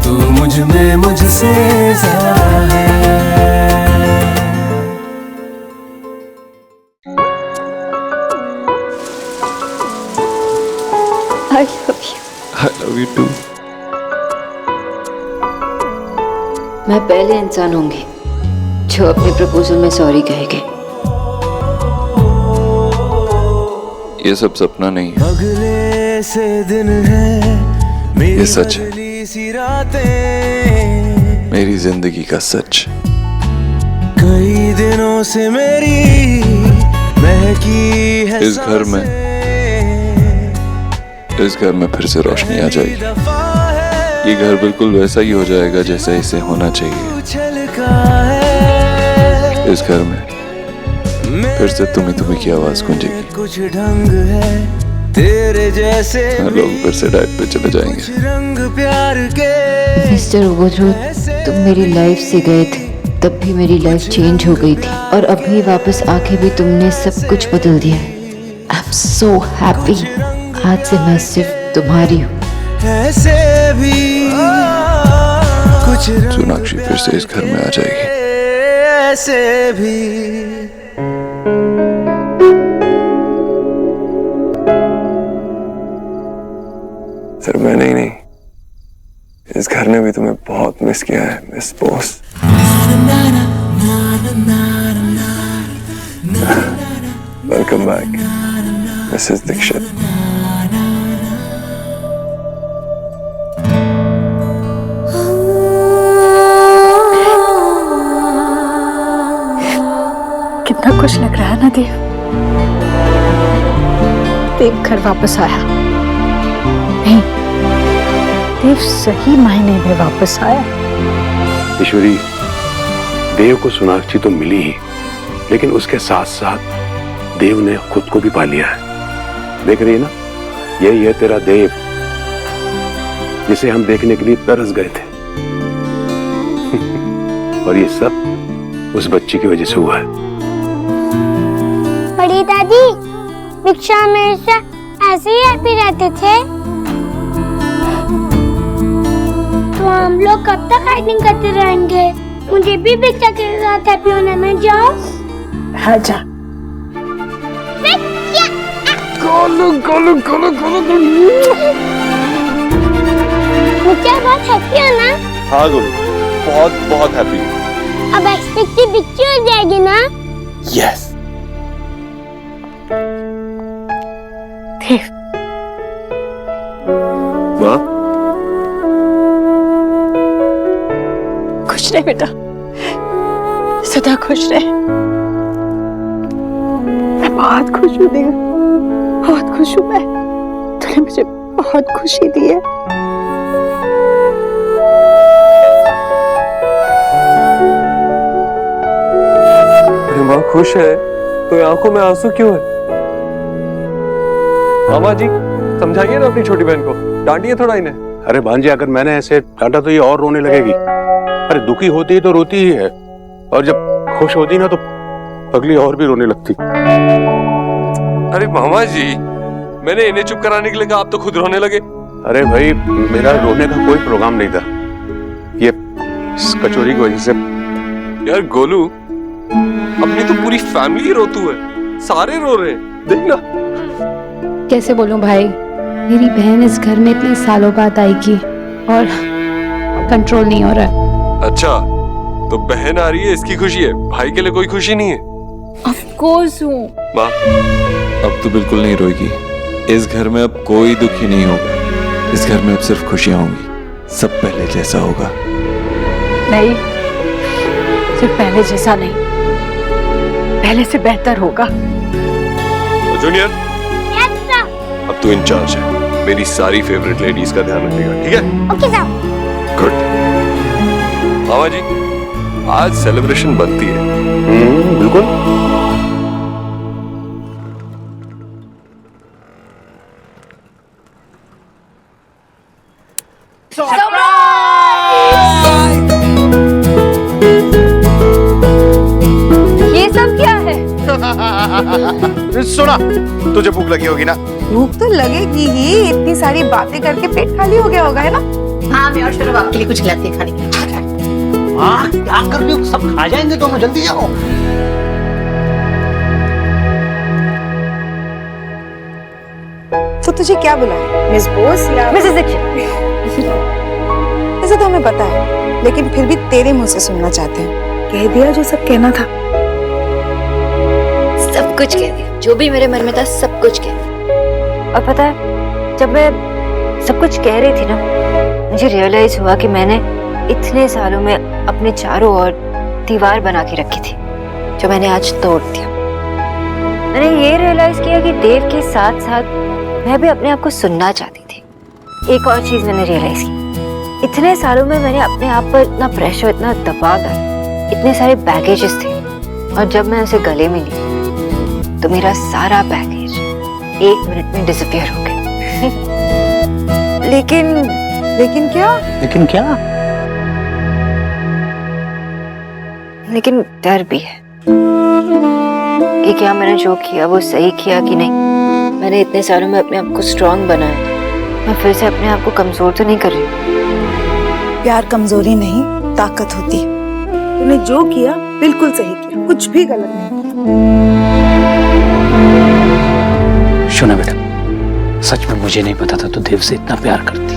तू मुझ में मुझसे ज्यादा है। I love you. I love you too. मैं पहले इंसान होंगी जो अपने प्रपोजल में सॉरी कहेगी। ये सब सपना नहीं है, अगले से दिन है ये सच है, सी रातें, मेरी जिंदगी का सच। कई दिनों से मेरी महकी है इस घर में फिर से रोशनी आ जाएगी। ये घर बिल्कुल वैसा ही हो जाएगा जैसा इसे होना चाहिए। इस घर में फिर से तुम्ही की आवाज गूंजेगी। कुछ ढंग है तेरे जैसे, लोग फिर से डाइट पे चले जाएंगे। रंग प्यार के मिस्टर ओवररूट, तुम मेरी लाइफ से गए थे तब भी मेरी लाइफ चेंज हो गई थी, और अभी वापस आके भी तुमने सब कुछ बदल दिया। I am so happy. आज से मैं सिर्फ तुम्हारी हूँ। ऐसे भी कुछ सोनाक्षी फिर से इस घर में आ जाएगी। ऐसे भी सिर्फ मैंने ही नहीं, इस घर ने भी तुम्हें बहुत मिस किया है miss boss. Welcome back Mrs Dikshit. कितना खुश लग रहा है ना देव। देव घर वापस आया। नहीं, देव सही मायने में वापस आया। ईश्वरी, देव को सोनाक्षी तो मिली ही, लेकिन उसके साथ साथ देव ने खुद को भी पा लिया है। देख रही है ना, यही है तेरा देव जिसे हम देखने के लिए तरस गए थे। और ये सब उस बच्ची की वजह से हुआ है। बड़ी दादी, दीक्षा हमेशा ऐसे ही हैप्पी रहते थे, तो हम लोग कब तक हाइडिंग करते रहेंगे? मुझे भी दीक्षा के साथ हैप्पी होना है। मैं जाऊं? हाँ जा। मुझे बहुत हैप्पी हो ना? हाँ गोलू, बहुत बहुत हैप्पी। अब एक्सपेक्टेड दीक्षा हो जाएगी ना? यस। कुछ नहीं बेटा, सदा खुश रहे। मैं बहुत खुश हूँ देव, बहुत खुश हूँ मैं। तूने मुझे बहुत खुशी दी है। माँ खुश है तो आंखों में आंसू क्यों है? मामा जी समझाइए ना अपनी छोटी बहन को, डांटिए थोड़ा इन्हें। अरे भांजे, अगर मैंने ऐसे डांटा तो ये और रोने लगेगी। अरे दुखी होती है तो रोती ही है, और जब खुश होती ना तो पगली और भी रोने लगती। अरे मामा जी, मैंने इन्हें चुप कराने के लिए कहा, आप तो खुद रोने लगे। अरे भाई, मेरा रोने का कोई प्रोग्राम नहीं था, ये इस कचौरी की वजह से। यार गोलू, अपनी तो पूरी फैमिली रोतू है, सारे रो रहे हैं, देखना। कैसे बोलूं भाई, मेरी बहन इस घर में इतने सालों बाद आएगी और कंट्रोल नहीं हो रहा है। अच्छा, तो बहन आ रही है इसकी खुशी है, भाई के लिए कोई खुशी नहीं है? ऑफ कोर्स हूँ। माँ, अब तो बिल्कुल नहीं रोएगी। इस घर में अब कोई दुखी नहीं होगा। इस घर में अब सिर्फ खुशियां होंगी। सब पहले जैसा होगा। नहीं, सिर्फ पहले जैसा नहीं, पहले से बेहतर होगा। जूनियर, अब तू इंचार्ज है, मेरी सारी फेवरेट लेडीज का ध्यान रखेगा, ठीक है? Okay sir. गुड। मामा जी, आज सेलिब्रेशन बनती है। बिल्कुल। ये सब क्या है? सुना, तुझे भूख लगी होगी ना? भूख तो लगेगी ही, इतनी सारी बातें करके पेट खाली हो गया होगा, है ना? हाँ, मैं और शुरू आपके लिए कुछ लाती है खाने के लिए। हाँ, क्या कर रही हो? सब खा जाएंगे दोनों, जल्दी जाओ। तो तुझे क्या बुलाया, मिस बोस या मिसेस दीक्षित? ऐसा तो हमें पता है, लेकिन फिर भी तेरे मुंह से सुनना चाहते हैं। कह दिया जो सब कहना था। सब कुछ कह दिया, जो भी मेरे मन में था सब कुछ कह दिया। और पता है, जब मैं सब कुछ कह रही थी ना, मुझे रियलाइज हुआ कि मैंने इतने सालों में अपने चारों ओर दीवार बना के रखी थी, जो मैंने आज तोड़ दिया। मैंने ये रियलाइज किया कि देव के साथ साथ मैं भी अपने आप को सुनना चाहती थी। एक और चीज मैंने रियलाइज की, इतने सालों में मैंने अपने आप पर इतना प्रेशर, इतना दबाव डाला, इतने सारे बैगेजेस थे, और जब मैं उसे गले में ली तो मेरा सारा बैगेज 1 मिनट में डिसअपियर हो गया। लेकिन क्या? लेकिन डर भी है कि क्या मैंने जो किया वो सही किया कि नहीं। मैंने इतने सालों में अपने आप को स्ट्रांग बनाया, मैं फिर से अपने आप को कमजोर तो नहीं कर रही हूँ। प्यार कमजोरी नहीं, ताकत होती है। तूने जो किया बिल्कुल सही किया, कुछ भी गलत नहीं। सुना बेटा, सच में मुझे नहीं पता था तू देव से इतना प्यार करती।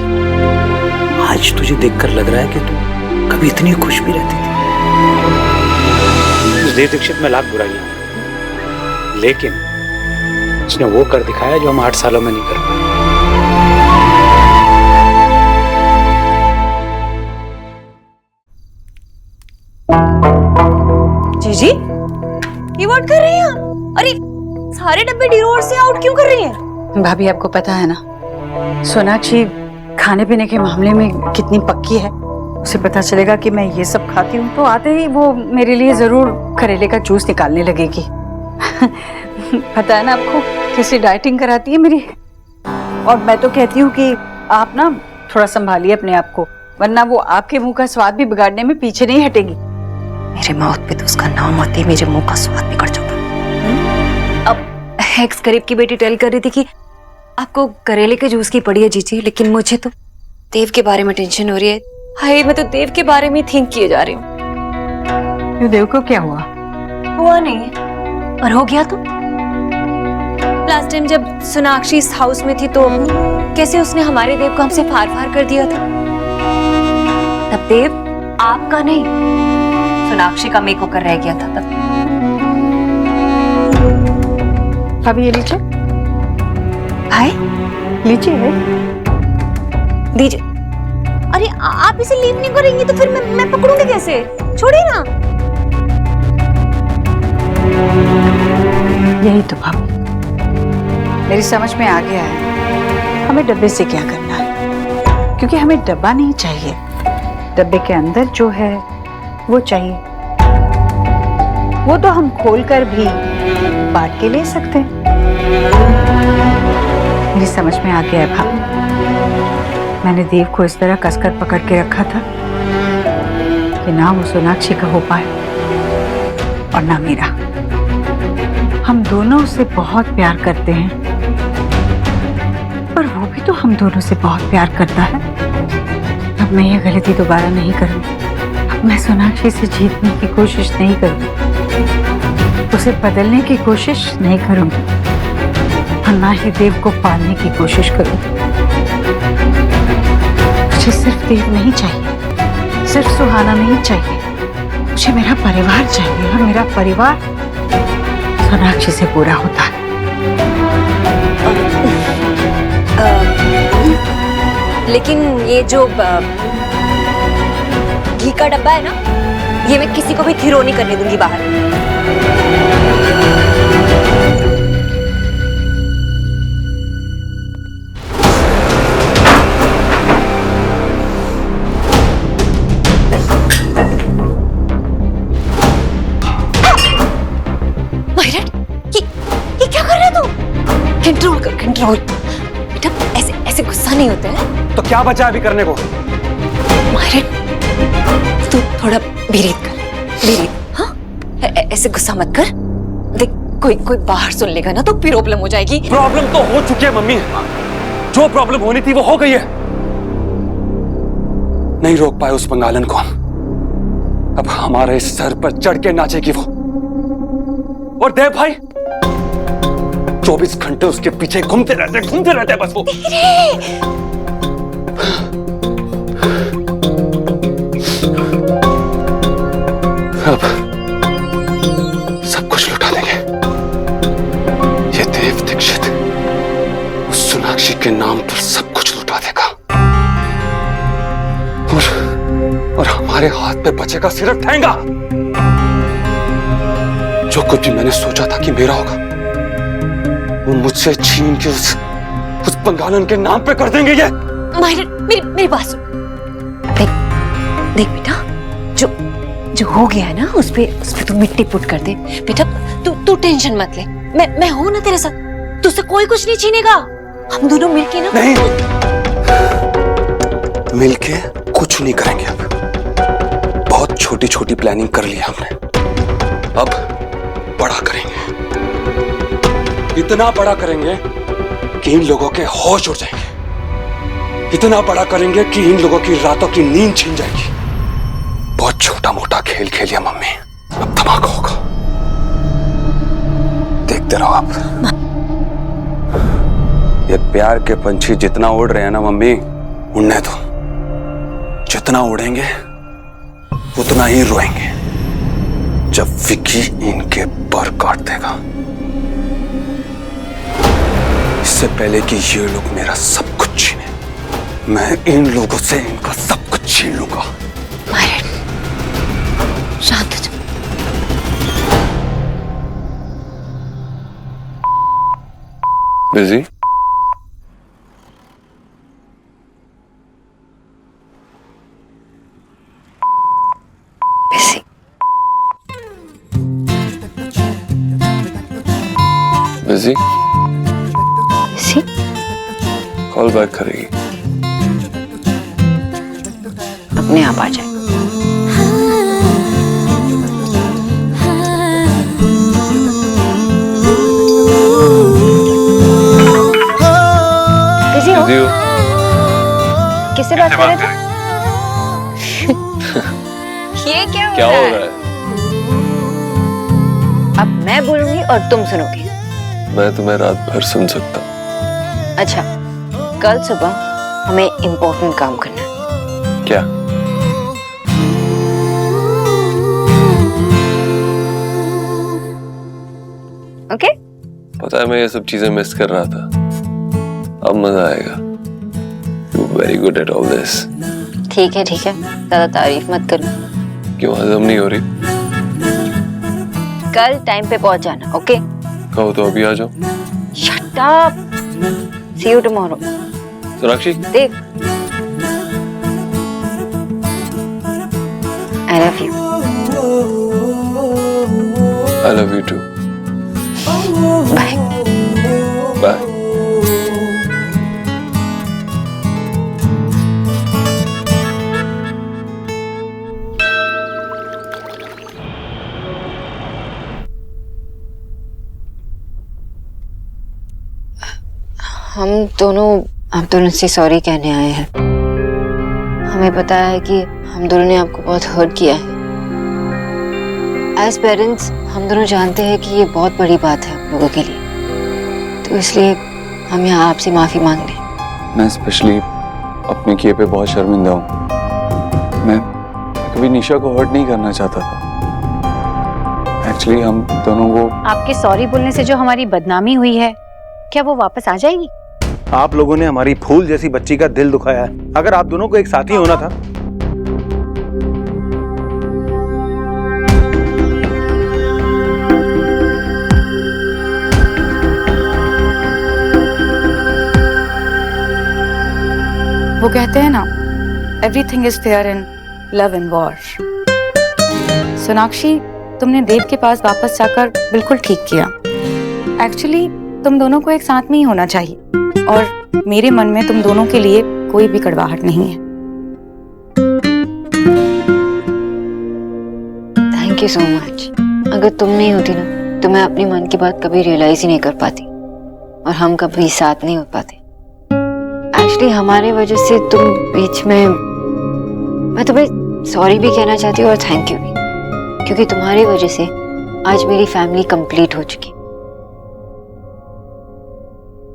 आज तुझे देखकर लग रहा है कि तू कभी इतनी खुश भी रहती थी। उस देव दीक्षित में लाख बुराइयां, लेकिन उसने वो कर दिखाया जो हम 8 सालों में नहीं कर पाए। जीजी, ये व्हाट कर रही हैं आप? अरे सारे डब्बे डिरोर से आउट क्यों कर रही हैं? भाभी, आपको पता है ना, सोनाक्षी खाने पीने के मामले में कितनी पक्की है। उसे पता चलेगा कि मैं ये सब खाती हूँ तो आते ही वो मेरे लिए जरूर करेले का जूस निकालने लगेगी। पता है ना आपको, कैसी डाइटिंग कराती है मेरी। और मैं तो कहती हूँ कि आप ना थोड़ा संभालिए अपने आप को, वरना वो आपके मुंह का स्वाद भी बिगाड़ने में पीछे नहीं हटेगी। मेरे माउथ पे तो उसका नाम आते ही मेरे मुंह का स्वाद बिगड़ जाता। अब एक्स करीब की बेटी टेल कर रही थी कि आपको करेले के जूस की पड़ी है जीजी, लेकिन मुझे तो देव के बारे में टेंशन हो रही है। हाय, मैं तो देव के बारे में थिंक किए जा रही हूँ। क्यों, देव को क्या हुआ? हुआ नहीं है, और हो गया तो लास्ट टाइम जब सोनाक्षी इस हाउस में थी तो कैसे उसने हमारे देव को हमसे फार फार कर दिया था। तब देव आपका नहीं, सोनाक्षी का मेक ओवर रह गया था तब। अभी ये लीजिए। हाय, लीजिए। दीजिए। अरे आप इसे लीव नहीं करेंगी तो फिर मैं पकड़ूंगी कैसे? छोड़िए ना। यही तो भाभी, मेरी समझ में आ गया है हमें डब्बे से क्या करना है, क्योंकि हमें डब्बा नहीं चाहिए, डब्बे के अंदर जो है वो चाहिए। वो तो हम खोलकर भी बांट के ले सकते हैं। मेरी समझ में आ गया है भाभी, मैंने देव को इस तरह कसकर पकड़ के रखा था कि ना वो सोनाक्षी का हो पाए और ना मेरा। हम दोनों उससे बहुत प्यार करते हैं, पर वो भी तो हम दोनों से बहुत प्यार करता है। अब मैं ये गलती दोबारा नहीं करूंगी। अब मैं सोनाक्षी से जीतने की कोशिश नहीं करूंगी, उसे बदलने की कोशिश नहीं करूंगी, और ना ही देव को पालने की कोशिश करूंगी। मुझे सिर्फ देव नहीं चाहिए, सिर्फ सुहाना नहीं चाहिए, मुझे मेरा परिवार चाहिए, और मेरा परिवार सोनाक्षी से पूरा होता है। लेकिन ये जो घी का डब्बा है ना, ये मैं किसी को भी थ्रो नहीं करने दूंगी बाहर। ये क्या कर रहे हो तुम? कंट्रोल कर, कंट्रोल। बेटा ऐसे गुस्सा नहीं होता है। तो क्या बचा अभी करने को? माहिर, तू थोड़ा ब्रीथ कर, ब्रीथ। हाँ, ऐसे गुस्सा मत कर। देख, कोई बाहर सुन लेगा ना तो प्रॉब्लम हो जाएगी। प्रॉब्लम तो हो चुकी है मम्मी, जो प्रॉब्लम होनी थी वो हो गई है। नहीं रोक पाए उस बंगालन को, अब हमारे सर पर चढ़ के नाचेगी वो। और देव भाई 24 घंटे उसके पीछे घूमते रहते बस वो। अब सब कुछ लुटा देंगे। ये देव दीक्षित उस सोनाक्षी के नाम पर सब कुछ लुटा देगा, और हमारे हाथ पे बचेगा सिर्फ ठेंगा। जो कुछ भी मैंने सोचा था कि मेरा होगा, वो मुझसे छीन के उस बंगालन के नाम पे कर देंगे ये। माहिर, मेरी बात सुन। देख बेटा, जो हो गया है ना, उस पे तू मिट्टी पुट कर दे। बेटा तू टेंशन मत ले, मैं हूं ना तेरे साथ, तुझसे कोई कुछ नहीं छीनेगा। हम दोनों मिलके ना। नहीं, मिलके कुछ नहीं करेंगे। अब बहुत छोटी छोटी प्लानिंग कर ली हमने, अब बड़ा करेंगे। इतना बड़ा करेंगे कि इन लोगों के होश उड़ जाएंगे। इतना बड़ा करेंगे कि इन लोगों की रातों की नींद छीन जाएगी। बहुत छोटा मोटा खेल खेलिया मम्मी, अब धमाका होगा। देखते रहो आप। ये प्यार के पंछी जितना उड़ रहे हैं ना मम्मी, उड़ने दो। जितना उड़ेंगे उतना ही रोएंगे जब विकी इनके पर काट देगा। इससे पहले कि ये लोग मेरा सब कुछ छीने, मैं इन लोगों से इनका सब कुछ छीन लूंगा। शांत हो। बिजी? बिजी? कॉल बैक करेगी? अपने आप आ जाए। किससे बात कर रहे थे? ये क्या हो रहा है? अब मैं बोलूंगी और तुम सुनोगे। मैं तुम्हें रात भर सुन सकता हूँ। अच्छा, कल सुबह हमें इम्पोर्टेंट काम करना है। क्या? ओके? पता है मैं ये सब चीजें मिस कर रहा था, अब मजा आएगा। You're very good at all this. ठीक है ज्यादा तारीफ मत करो। क्यों हजम नहीं हो रही? कल टाइम पे पहुंच जाना, ओके? कहो तो अभी आ जाओ। Shut up. See you tomorrow. Sonakshi देख, I love you. I love you too. Bye. Bye. हम दोनों से सॉरी कहने आए हैं। हमें पता है कि हम दोनों ने आपको बहुत हर्ट किया है। एज पेरेंट्स हम दोनों जानते हैं कि ये बहुत बड़ी बात है हम लोगों के लिए, तो इसलिए हम यहाँ आपसे माफी मांग रहे हैं। मैं स्पेशली अपने किए पे बहुत शर्मिंदा हूँ। मैं कभी निशा को हर्ट नहीं करना चाहता था। एक्चुअली हम दोनों को आपके सॉरी बोलने से जो हमारी बदनामी हुई है, क्या वो वापस आ जाएगी? आप लोगों ने हमारी फूल जैसी बच्ची का दिल दुखाया है। अगर आप दोनों को एक साथ ही होना था। वो कहते हैं ना, everything is fair in love and war. Sonakshi, तुमने देव के पास वापस जाकर बिल्कुल ठीक किया। एक्चुअली तुम दोनों को एक साथ में ही होना चाहिए, और मेरे मन में तुम दोनों के लिए कोई भी कड़वाहट नहीं है। Thank you so much. अगर तुम नहीं होती ना, तो मैं अपनी मन की बात कभी रियलाइज ही नहीं कर पाती, और हम कभी साथ नहीं हो पाते। एक्चुअली हमारे वजह से तुम बीच में, मैं तुम्हें सॉरी भी कहना चाहती हूँ और थैंक यू भी, क्योंकि तुम्हारी वजह से आज मेरी फैमिली कंप्लीट हो चुकी।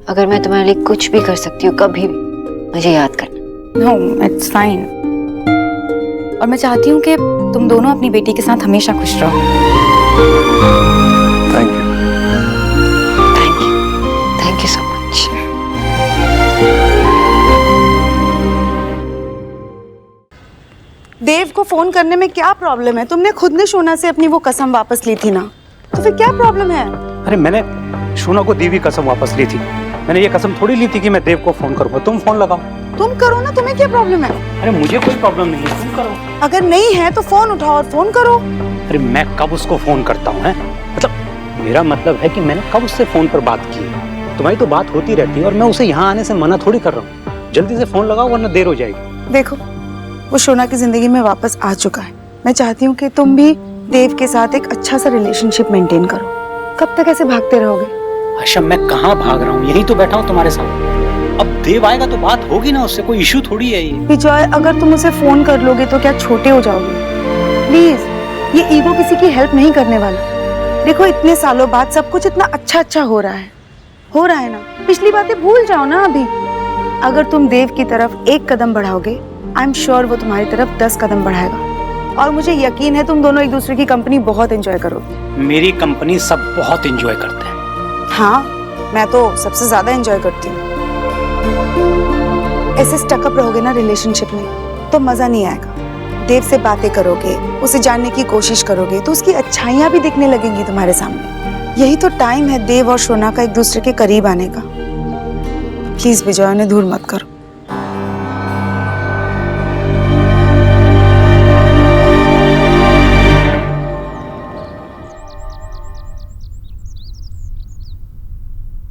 अगर मैं तुम्हारे लिए कुछ भी कर सकती हूँ कभी भी, मुझे याद करना। No, it's fine. और मैं चाहती हूँ कि तुम दोनों अपनी बेटी के साथ हमेशा खुश रहो। Thank you. Thank you so much. Dev को फोन करने में क्या प्रॉब्लम है? तुमने खुद ने शोना से अपनी वो कसम वापस ली थी ना, तो फिर क्या प्रॉब्लम है? अरे मैंने शोना को दी हुई कसम वापस ली थी। मैंने ये कसम थोड़ी ली थी कि मैं देव को फोन करूंगा। तुम फोन लगाओ। तुम करो ना, तुम्हें क्या प्रॉब्लम है? अरे मुझे कोई प्रॉब्लम नहीं है, तुम करो। अगर नहीं है तो फोन उठाओ और फोन करो। अरे मैं कब उसको फोन करता हूँ? मतलब मेरा मतलब है कि मैंने कब उससे फोन पर बात की है। तुम्हारी तो बात होती रहती है, और मैं उसे यहाँ आने से मना थोड़ी कर रहा हूँ। जल्दी से फोन लगाओ वरना देर हो जाएगी। देखो, वो शोना की जिंदगी में वापस आ चुका है। मैं चाहती हूँ कि तुम भी देव के साथ एक अच्छा सा रिलेशनशिप मेंटेन करो। कब तक ऐसे भागते रहोगे? आशा, मैं कहाँ भाग रहा हूँ, यही तो बैठा हूँ तुम्हारे साथ। अब देव आएगा तो बात होगी ना उससे, कोई इशू थोड़ी है ये। विजय, अगर तुम उसे फोन कर लोगे तो क्या छोटे हो जाओगे? प्लीज, ये ईगो किसी की हेल्प नहीं करने वाला। देखो, इतने सालों बाद सब कुछ इतना अच्छा हो रहा है ना। पिछली बातें भूल जाओ ना अभी। अगर तुम देव की तरफ एक कदम बढ़ाओगे, आई एम श्योर वो तुम्हारी तरफ 10 कदम बढ़ाएगा, और मुझे यकीन है तुम दोनों एक दूसरे की कंपनी बहुत एंजॉय करोगे। मेरी कंपनी सब बहुत एंजॉय करते हैं। हाँ, मैं तो सबसे ज्यादा एंजॉय करती हूँ। ऐसे स्टकअप रहोगे ना रिलेशनशिप में तो मजा नहीं आएगा। देव से बातें करोगे, उसे जानने की कोशिश करोगे, तो उसकी अच्छाइयाँ भी दिखने लगेंगी तुम्हारे सामने। यही तो टाइम है देव और शोना का एक दूसरे के करीब आने का। प्लीज विजय, ने दूर मत करो।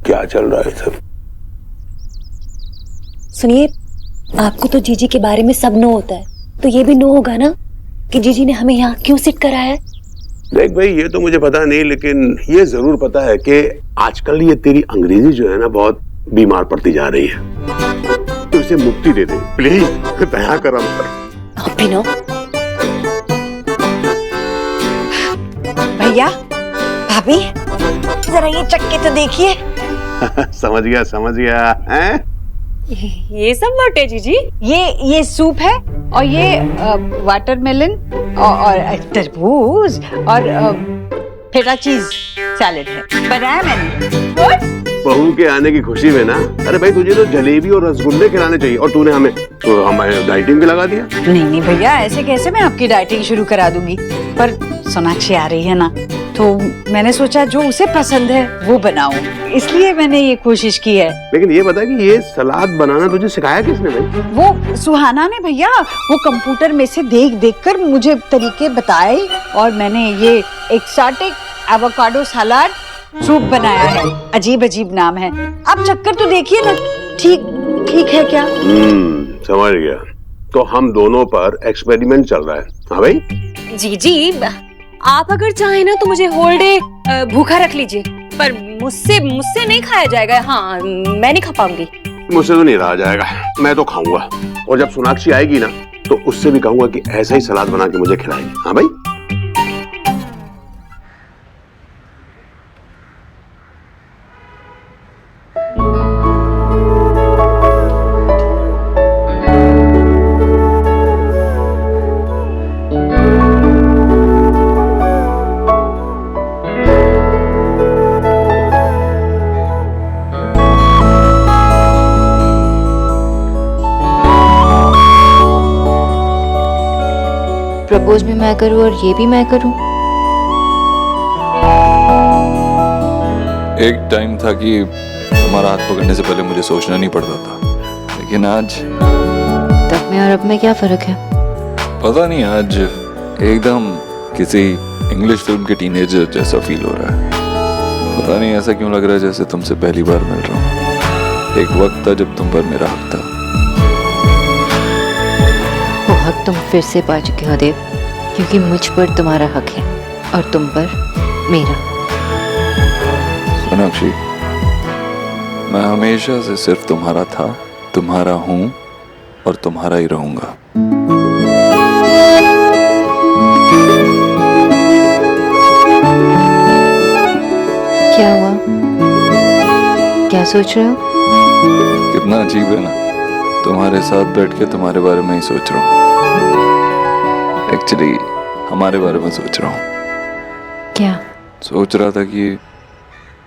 क्या चल रहा है सब? सुनिए, आपको तो जीजी के बारे में सब नो होता है, तो ये भी नो होगा ना कि जीजी ने हमें यहाँ क्यों सिट कराया है? देख भाई, ये तो मुझे पता नहीं, लेकिन ये जरूर पता है कि आजकल ये तेरी अंग्रेजी जो है ना बहुत बीमार पड़ती जा रही है। तो इसे मुक्ति दे दे प्लीज, दया कर हम पर। अभिनव भैया, भाभी, जरा ये चक्के तो देखिए। समझ गया हैं? ये सब व्हाट है जीजी? ये सूप है, और ये वाटरमेलन और तरबूज और फेटा चीज सैलेड है। बनाया मैंने। बहू के आने की खुशी में ना, अरे भाई तुझे तो जलेबी और रसगुल्ले खिलाने चाहिए और तूने हमें डाइटिंग पे लगा दिया। नहीं भैया, ऐसे कैसे मैं आपकी डाइटिंग शुरू करा दूंगी। पर सोनाक्षी आ रही है ना, तो मैंने सोचा जो उसे पसंद है वो बनाऊं, इसलिए मैंने ये कोशिश की है। लेकिन ये बता कि ये सलाद बनाना तुझे सिखाया किसने भाई? वो सुहाना ने भैया, वो कंप्यूटर में से देख देख कर मुझे तरीके बताए और मैंने ये एक्सोटिक एवोकाडो सलाद सूप बनाया है। अजीब अजीब नाम है, आप चक्कर तो देखिए ना। ठीक है क्या? समझ गया। तो हम दोनों पर एक्सपेरिमेंट चल रहा है। हाँ भाई जी, आप अगर चाहें ना तो मुझे होल डे भूखा रख लीजिए, पर मुझसे नहीं खाया जाएगा। हाँ, मैं नहीं खा पाऊंगी। मुझसे तो नहीं रहा जाएगा, मैं तो खाऊंगा। और जब सोनाक्षी आएगी ना तो उससे भी कहूंगा कि ऐसा ही सलाद बना के मुझे खिलाएगी। हाँ भाई। प्रपोज भी मैं करूं और ये भी मैं करूं। एक टाइम था कि तुम्हारा हाथ पकड़ने से पहले मुझे सोचना नहीं पड़ता था, लेकिन आज तब में और अब में क्या फर्क है? पता नहीं, आज एकदम किसी इंग्लिश फिल्म के टीनेजर जैसा फील हो रहा है। पता नहीं ऐसा क्यों लग रहा है जैसे तुमसे पहली बार मिल रहा हूँ। एक वक्त था जब तुम पर मेरा हक था। वो हक तुम फिर से पा चुके हो देव, क्योंकि मुझ पर तुम्हारा हक है और तुम पर मेरा। सोनाक्षी, मैं हमेशा से सिर्फ तुम्हारा था, तुम्हारा हूं और तुम्हारा ही रहूंगा। क्या हुआ? क्या सोच रहे हो? कितना अजीब है ना, तुम्हारे साथ बैठ के तुम्हारे बारे में ही सोच रहा हूँ। एक्चुअली हमारे बारे में सोच रहा हूँ। क्या सोच रहा था कि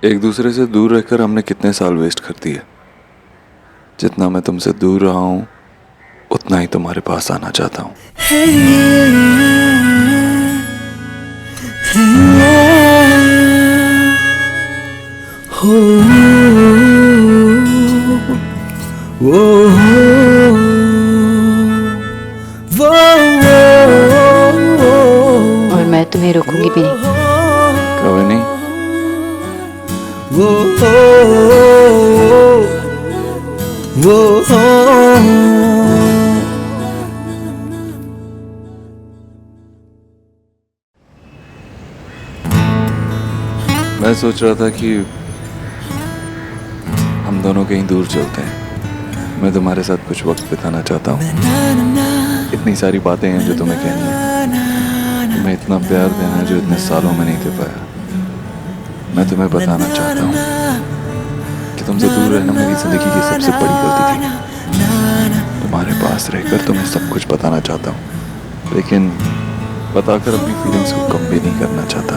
एक दूसरे से दूर रहकर हमने कितने साल वेस्ट कर दिए। जितना मैं तुमसे दूर रहा हूँ उतना ही तुम्हारे पास आना चाहता हूँ। और मैं तुम्हें रोकूंगी भी नहीं। कभी नहीं। मैं सोच रहा था कि हम दोनों कहीं दूर चलते हैं। मैं तुम्हारे साथ कुछ वक्त बिताना चाहता हूँ। इतनी सारी बातें हैं जो तुम्हें कहनी है। तुम्हें इतना प्यार देना है जो इतने सालों में नहीं दे पाया। मैं तुम्हें बताना चाहता हूँ कि तुमसे दूर रहना मेरी जिंदगी की सबसे बड़ी गलती थी। तुम्हारे पास रहकर तुम्हें सब कुछ बताना चाहता हूँ, लेकिन बताकर अपनी फीलिंग्स को कम भी नहीं करना चाहता।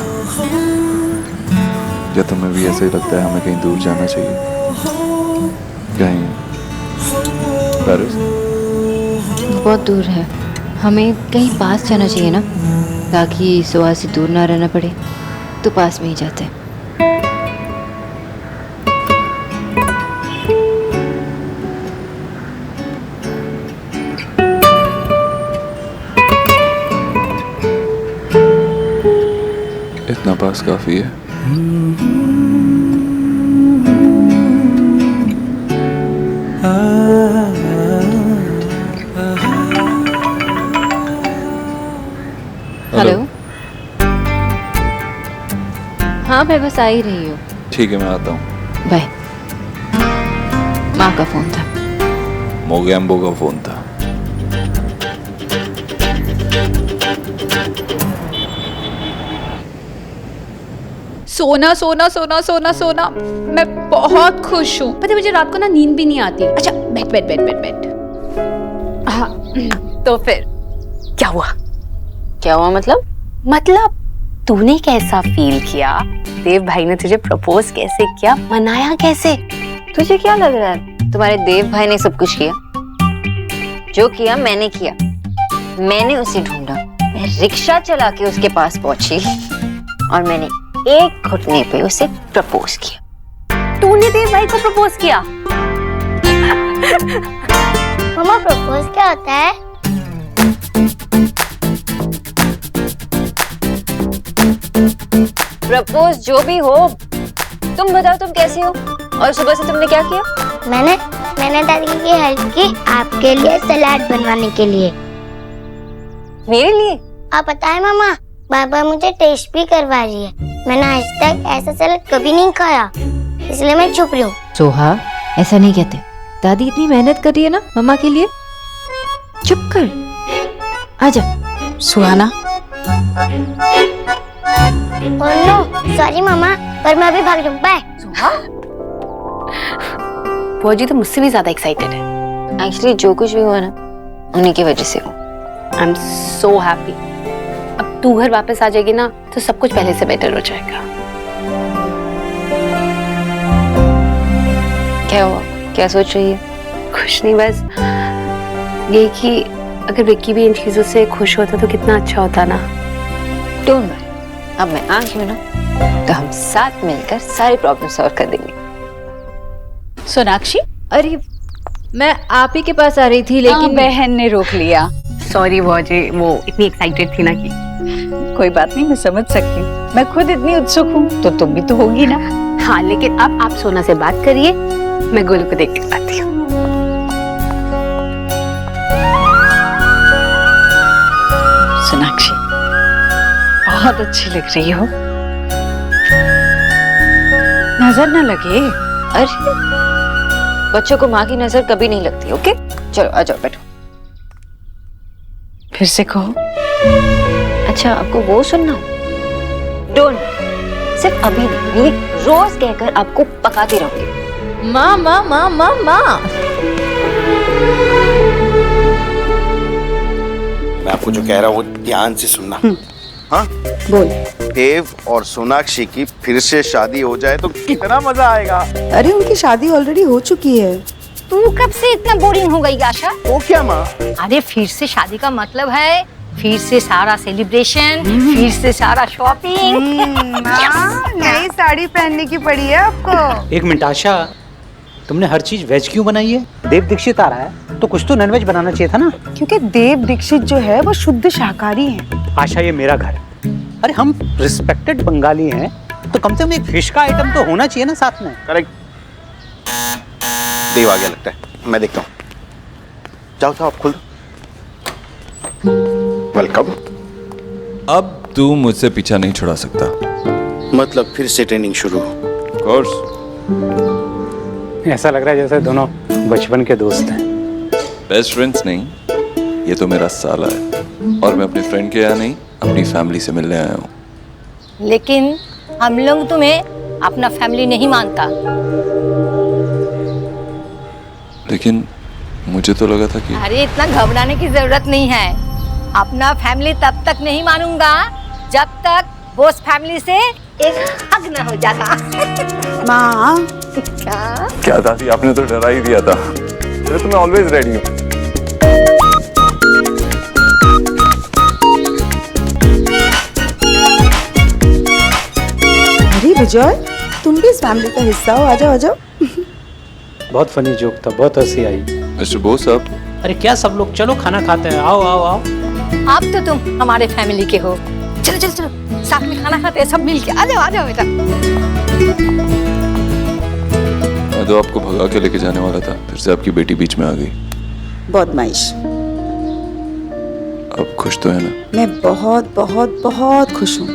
क्या तुम्हें भी ऐसे ही लगता है हमें कहीं दूर जाना चाहिए? कहीं पेरिस? बहुत दूर है, हमें कहीं पास जाना चाहिए ना, ताकि सुहा से दूर ना रहना पड़े। तो पास में ही जाते हैं। इतना पास काफी है। हेलो। हाँ मैं बस आ ही रही हूँ। ठीक है, मैं आता हूँ। बाय। माँ का फोन था। मोगैम्बो का फोन था। सोना सोना सोना सोना सोना, मैं बहुत खुश हूँ। पता है मुझे रात को ना नींद भी नहीं आती। अच्छा बैठ बैठ बैठ बैठ बैठ। हाँ, तो फिर क्या हुआ? क्या हुआ मतलब? मतलब तूने कैसा फील किया देव भाई ने तुझे प्रपोज कैसे किया, मनाया कैसे? तुझे क्या लग रहा है तुम्हारे देव भाई ने सब कुछ किया? जो किया मैंने किया। मैंने उसे ढूंढा, मैं रिक्शा चला के उसके पास पहुंची और मैंने एक घुटने पे उसे प्रपोज किया। तूने देव भाई को प्रपोज किया? मम्मा प्रपोज क्या होता है? प्रपोज जो भी हो, तुम बताओ तुम कैसे हो और सुबह से तुमने क्या किया? मैंने दादी की हेल्प की आपके लिए सलाद बनवाने के लिए। मेरे लिए? आप पता है मामा, बाबा मुझे टेस्ट भी करवा रही है। मैंने आज तक ऐसा सलाद कभी नहीं खाया, इसलिए मैं चुप रही हूँ। सोहा, ऐसा नहीं कहते। दादी इतनी मेहनत कर रही है ना मम्मा के लिए। चुप कर, आजा। सुहाना। सॉरी मामा, पर मैं अभी भाग जाऊँ। बाय। बुआ जी तो मुझसे भी ज्यादा एक्साइटेड है। एक्चुअली जो कुछ भी हुआ ना उन्हीं की वजह से हो। I am so happy. अब तू घर वापस आ जाएगी ना तो सब कुछ पहले से बेटर हो जाएगा। क्या हुआ, क्या सोच रही है? कुछ नहीं, बस ये कि अगर विक्की भी इन चीजों से खुश होता तो कितना अच्छा होता ना। डोंट वरी, अब मैं आ गई हूं ना तो हम साथ मिलकर सारी प्रॉब्लम सॉल्व कर देंगे। सोनाक्षी, अरे मैं आप ही के पास आ रही थी लेकिन बहन ने रोक लिया। सॉरी बुआ जी, वो इतनी एक्साइटेड थी ना कि। कोई बात नहीं, मैं समझ सकती हूँ। मैं खुद इतनी उत्सुक हूँ तो तुम भी तो होगी ना। हाँ, लेकिन अब आप सोना से बात करिए, मैं गोलू को देख के आती हूँ। सोनाक्षी, बहुत अच्छी लग रही हो। नजर ना लगे। अरे बच्चों को माँ की नजर कभी नहीं लगती। ओके चलो आ जाओ, बैठो। फिर से कहो। अच्छा, आपको वो सुनना? डोंट, सिर्फ अभी नहीं, ये रोज कहकर आपको पकाती रहूंगी। माँ माँ माँ माँ माँ। मैं आपको जो कह रहा हूँ वो ध्यान से सुनना। हाँ बोल। देव और सोनाक्षी की फिर से शादी हो जाए तो कितना मजा आएगा। अरे उनकी शादी ऑलरेडी हो चुकी है। तू कब से इतना बोरिंग हो गई आशा? वो क्या माँ? अरे फिर से शादी का मतलब है फिर से सारा सेलिब्रेशन, फिर से सारा शॉपिंग। नई साड़ी पहनने की पड़ी है आपको। एक मिनट आशा, तुमने हर चीज वेज क्यों बनाई है? देव दीक्षित आ रहा है तो कुछ तो नॉनवेज बनाना चाहिए था ना। क्योंकि देव दीक्षित जो है वो शुद्ध शाकाहारी है। आशा, ये मेरा घर है। अरे हम रिस्पेक्टेड बंगाली हैं तो कम से कम एक फिश का आइटम तो होना चाहिए ना साथ में। करेक्ट। देव आ गया लगता है, मैं देखता हूँ। जाओ जाओ, आप खुल। वेलकम। अब तू मुझसे पीछा नहीं छुड़ा सकता। मतलब फिर से ट्रेनिंग शुरू? कोर्स। ऐसा लग रहा है जैसे दोनों बचपन के दोस्त हैं। बेस्ट फ्रेंड्स नहीं, ये तो मेरा साला है और मैं अपने फ्रेंड के यहाँ नहीं अपनी फैमिली से मिलने आया हूँ। लेकिन हम लोग तुम्हें अपना फैमिली नहीं मानता। लेकिन मुझे तो लगा था कि अरे इतना घबराने की जरूरत नहीं है। अपना फैमिली तब तक नहीं मानूंगा जब तक बोस फैमिली से एक हग न हो जाता। माँ क्या दादी, आपने तो डरा ही दिया था। तो मैं ऑलवेज रेडी हूँ। अरे विजय, तुम भी इस फैमिली का हिस्सा हो। आ जाओ आ जाओ। बहुत फनी जोक था, बहुत हंसी आई। मिस्टर बोस साहब। अरे क्या सब लोग, चलो खाना खाते हैं। आओ आओ आओ। अब तो तुम हमारे फैमिली के हो। चलो चलो चलो, साथ में खाना खाते हैं सब मिलके। आ जाओ बेटा। मैं तो आपको भगा के लेके जाने वाला था, फिर से आपकी बेटी बीच में आ गई। बदमाइश। अब खुश तो है ना? मैं बहुत बहुत बहुत खुश हूँ।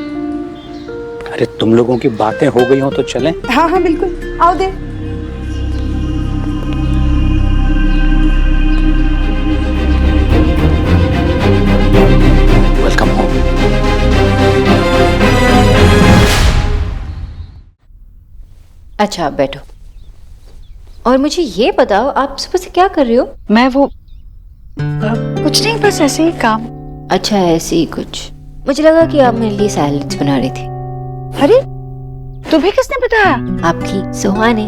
अरे तुम लोगों की बातें हो गई हो तो चलें? हाँ हाँ बिल्कुल, आओ दे। Welcome home. अच्छा आप बैठो और मुझे ये बताओ, आप सुबह से क्या कर रही हो? मैं वो कुछ नहीं, बस ऐसे ही काम। अच्छा ऐसे ही कुछ। मुझे लगा कि आप मेरे लिए सैलेड्स बना रही थी। अरे तुम्हें किसने बताया? आपकी सोहा ने।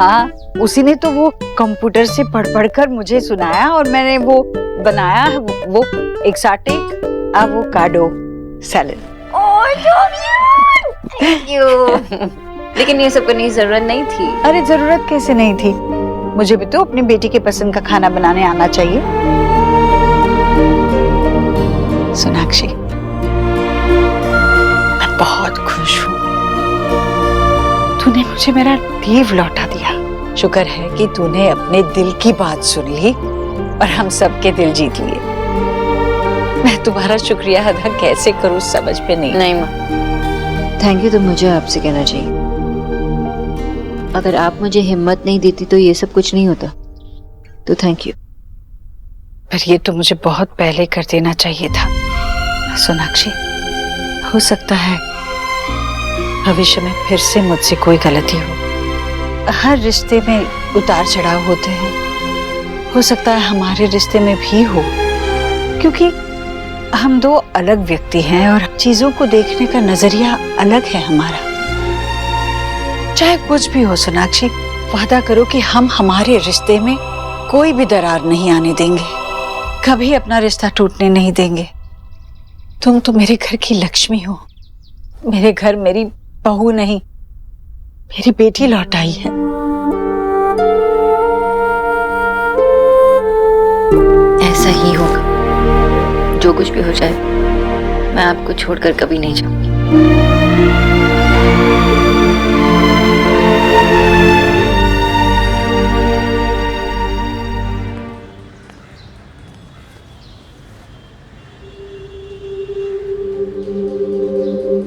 हाँ, उसी ने तो वो कंप्यूटर से पढ़ कर मुझे सुनाया और मैंने वो बनाया वो एक्साटिक एवोकाडो सैलेड। Thank you. लेकिन ये सब करने की जरूरत नहीं थी। अरे जरूरत कैसे नहीं थी, मुझे भी तो अपनी बेटी के पसंद का खाना बनाने आना चाहिए। सोनाक्षी, मैं बहुत खुश हूँ। तूने मुझे मेरा देव लौटा दिया। शुक्र है कि तूने अपने दिल की बात सुन ली और हम सबके दिल जीत लिए। मैं तुम्हारा शुक्रिया अदा कैसे करूँ समझ में नहीं माँ। थैंक यू तो मुझे आपसे कहना चाहिए। अगर आप मुझे हिम्मत नहीं देती तो ये सब कुछ नहीं होता। तो थैंक यू। पर ये तो मुझे बहुत पहले कर देना चाहिए था सोनाक्षी। हो सकता है भविष्य में फिर से मुझसे कोई गलती हो। हर रिश्ते में उतार चढ़ाव होते हैं। हो सकता है हमारे रिश्ते में भी हो, क्योंकि हम दो अलग व्यक्ति हैं और चीजों को देखने का नजरिया अलग है हमारा। चाहे कुछ भी हो सोनाक्षी, वादा करो कि हम हमारे रिश्ते में कोई भी दरार नहीं आने देंगे, कभी अपना रिश्ता टूटने नहीं देंगे। तुम तो मेरे घर की लक्ष्मी हो। मेरे घर मेरी बहू नहीं, मेरी बेटी लौट आई है। ऐसा ही होगा। जो कुछ भी हो जाए, मैं आपको छोड़कर कभी नहीं जाऊंगी।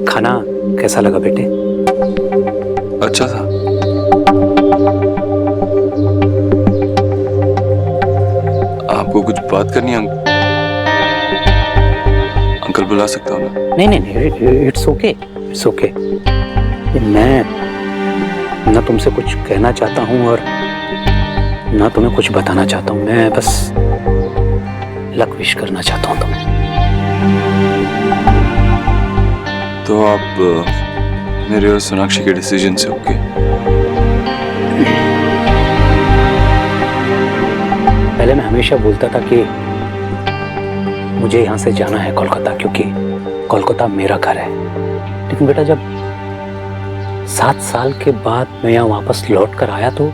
खाना कैसा लगा बेटे? अच्छा था। आपको कुछ बात करनी है अंकल बुला सकता हूँ ना? नहीं, इट्स ओके, इट्स ओके। मैं ना तुमसे कुछ कहना चाहता हूँ और ना तुम्हें कुछ बताना चाहता हूँ। मैं बस लक विश करना चाहता हूँ तुम्हें। तो आप मेरे और सोनाक्षी के डिसीजन से ओके? पहले मैं हमेशा बोलता था कि मुझे यहाँ से जाना है कोलकाता, क्योंकि कोलकाता मेरा घर है। लेकिन बेटा, जब 7 साल के बाद मैं यहाँ वापस लौट कर आया तो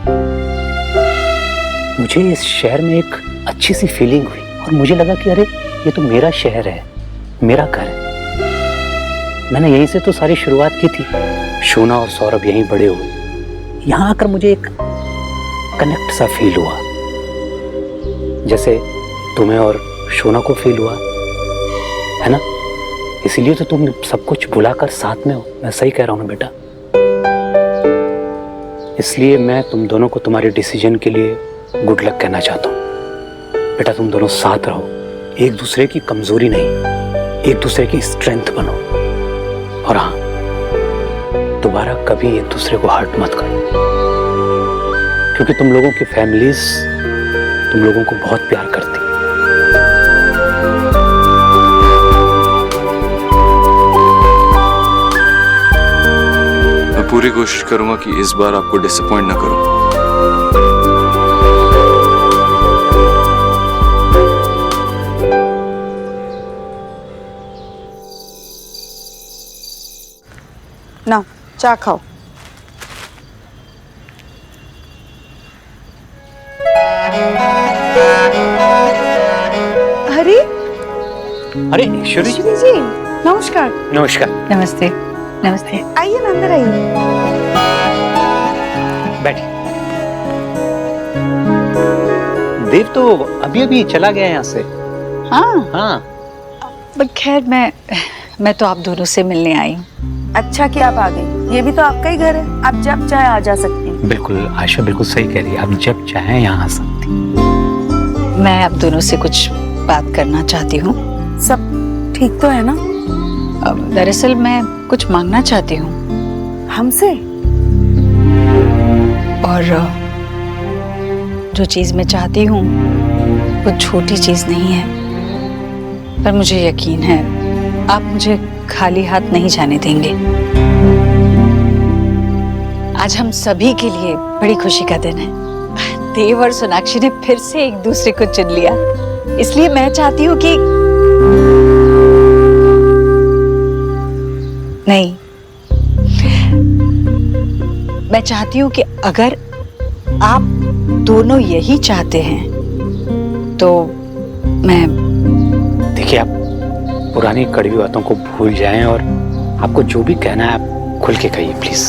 मुझे इस शहर में एक अच्छी सी फीलिंग हुई और मुझे लगा कि अरे ये तो मेरा शहर है, मेरा घर है। मैंने यहीं से तो सारी शुरुआत की थी। शोना और सौरभ यहीं बड़े हुए। यहाँ आकर मुझे एक कनेक्ट सा फील हुआ, जैसे तुम्हें और शोना को फील हुआ है ना। इसीलिए तो तुम सब कुछ भुलाकर साथ में हो। मैं सही कह रहा हूँ ना बेटा? इसलिए मैं तुम दोनों को तुम्हारे डिसीजन के लिए गुड लक कहना चाहता हूँ। बेटा, तुम दोनों साथ रहो, एक दूसरे की कमजोरी नहीं, एक दूसरे की स्ट्रेंथ बनो। और हाँ, दोबारा कभी एक दूसरे को हर्ट मत करो, क्योंकि तुम लोगों की फैमिलीज तुम लोगों को बहुत प्यार करती। मैं पूरी कोशिश करूंगा कि इस बार आपको डिसअपॉइंट ना करूं। ना चाय खाओ। अरे ईश्वरी जी, नमस्कार। नमस्कार। नमस्ते। नमस्ते। आइए ना, अंदर आइए। बैठिए। देव तो अभी अभी चला गया यहाँ से। हाँ। बट खैर, मैं तो आप दोनों से मिलने आई हूँ। अच्छा कि आप आ गई। ये भी तो आपका ही घर है, आप जब चाहे आ जा सकती हैं। बिल्कुल, आयशा बिल्कुल सही कह रही है। आप जब चाहें यहाँ आ सकती। मैं आप दोनों से कुछ बात करना चाहती हूँ। सब ठीक तो है ना? दरअसल मैं कुछ मांगना चाहती हूँ हमसे। और जो चीज मैं चाहती हूँ वो छोटी चीज नहीं है, पर मुझे यकीन है आप मुझे खाली हाथ नहीं जाने देंगे। आज हम सभी के लिए बड़ी खुशी का दिन है। देव और सोनाक्षी ने फिर से एक दूसरे को चुन लिया, इसलिए मैं चाहती हूँ कि नहीं, मैं चाहती हूँ कि अगर आप दोनों यही चाहते हैं तो मैं। देखिए, आप पुरानी कड़वी बातों को भूल जाएं और आपको जो भी कहना है आप खुल के कहिए प्लीज।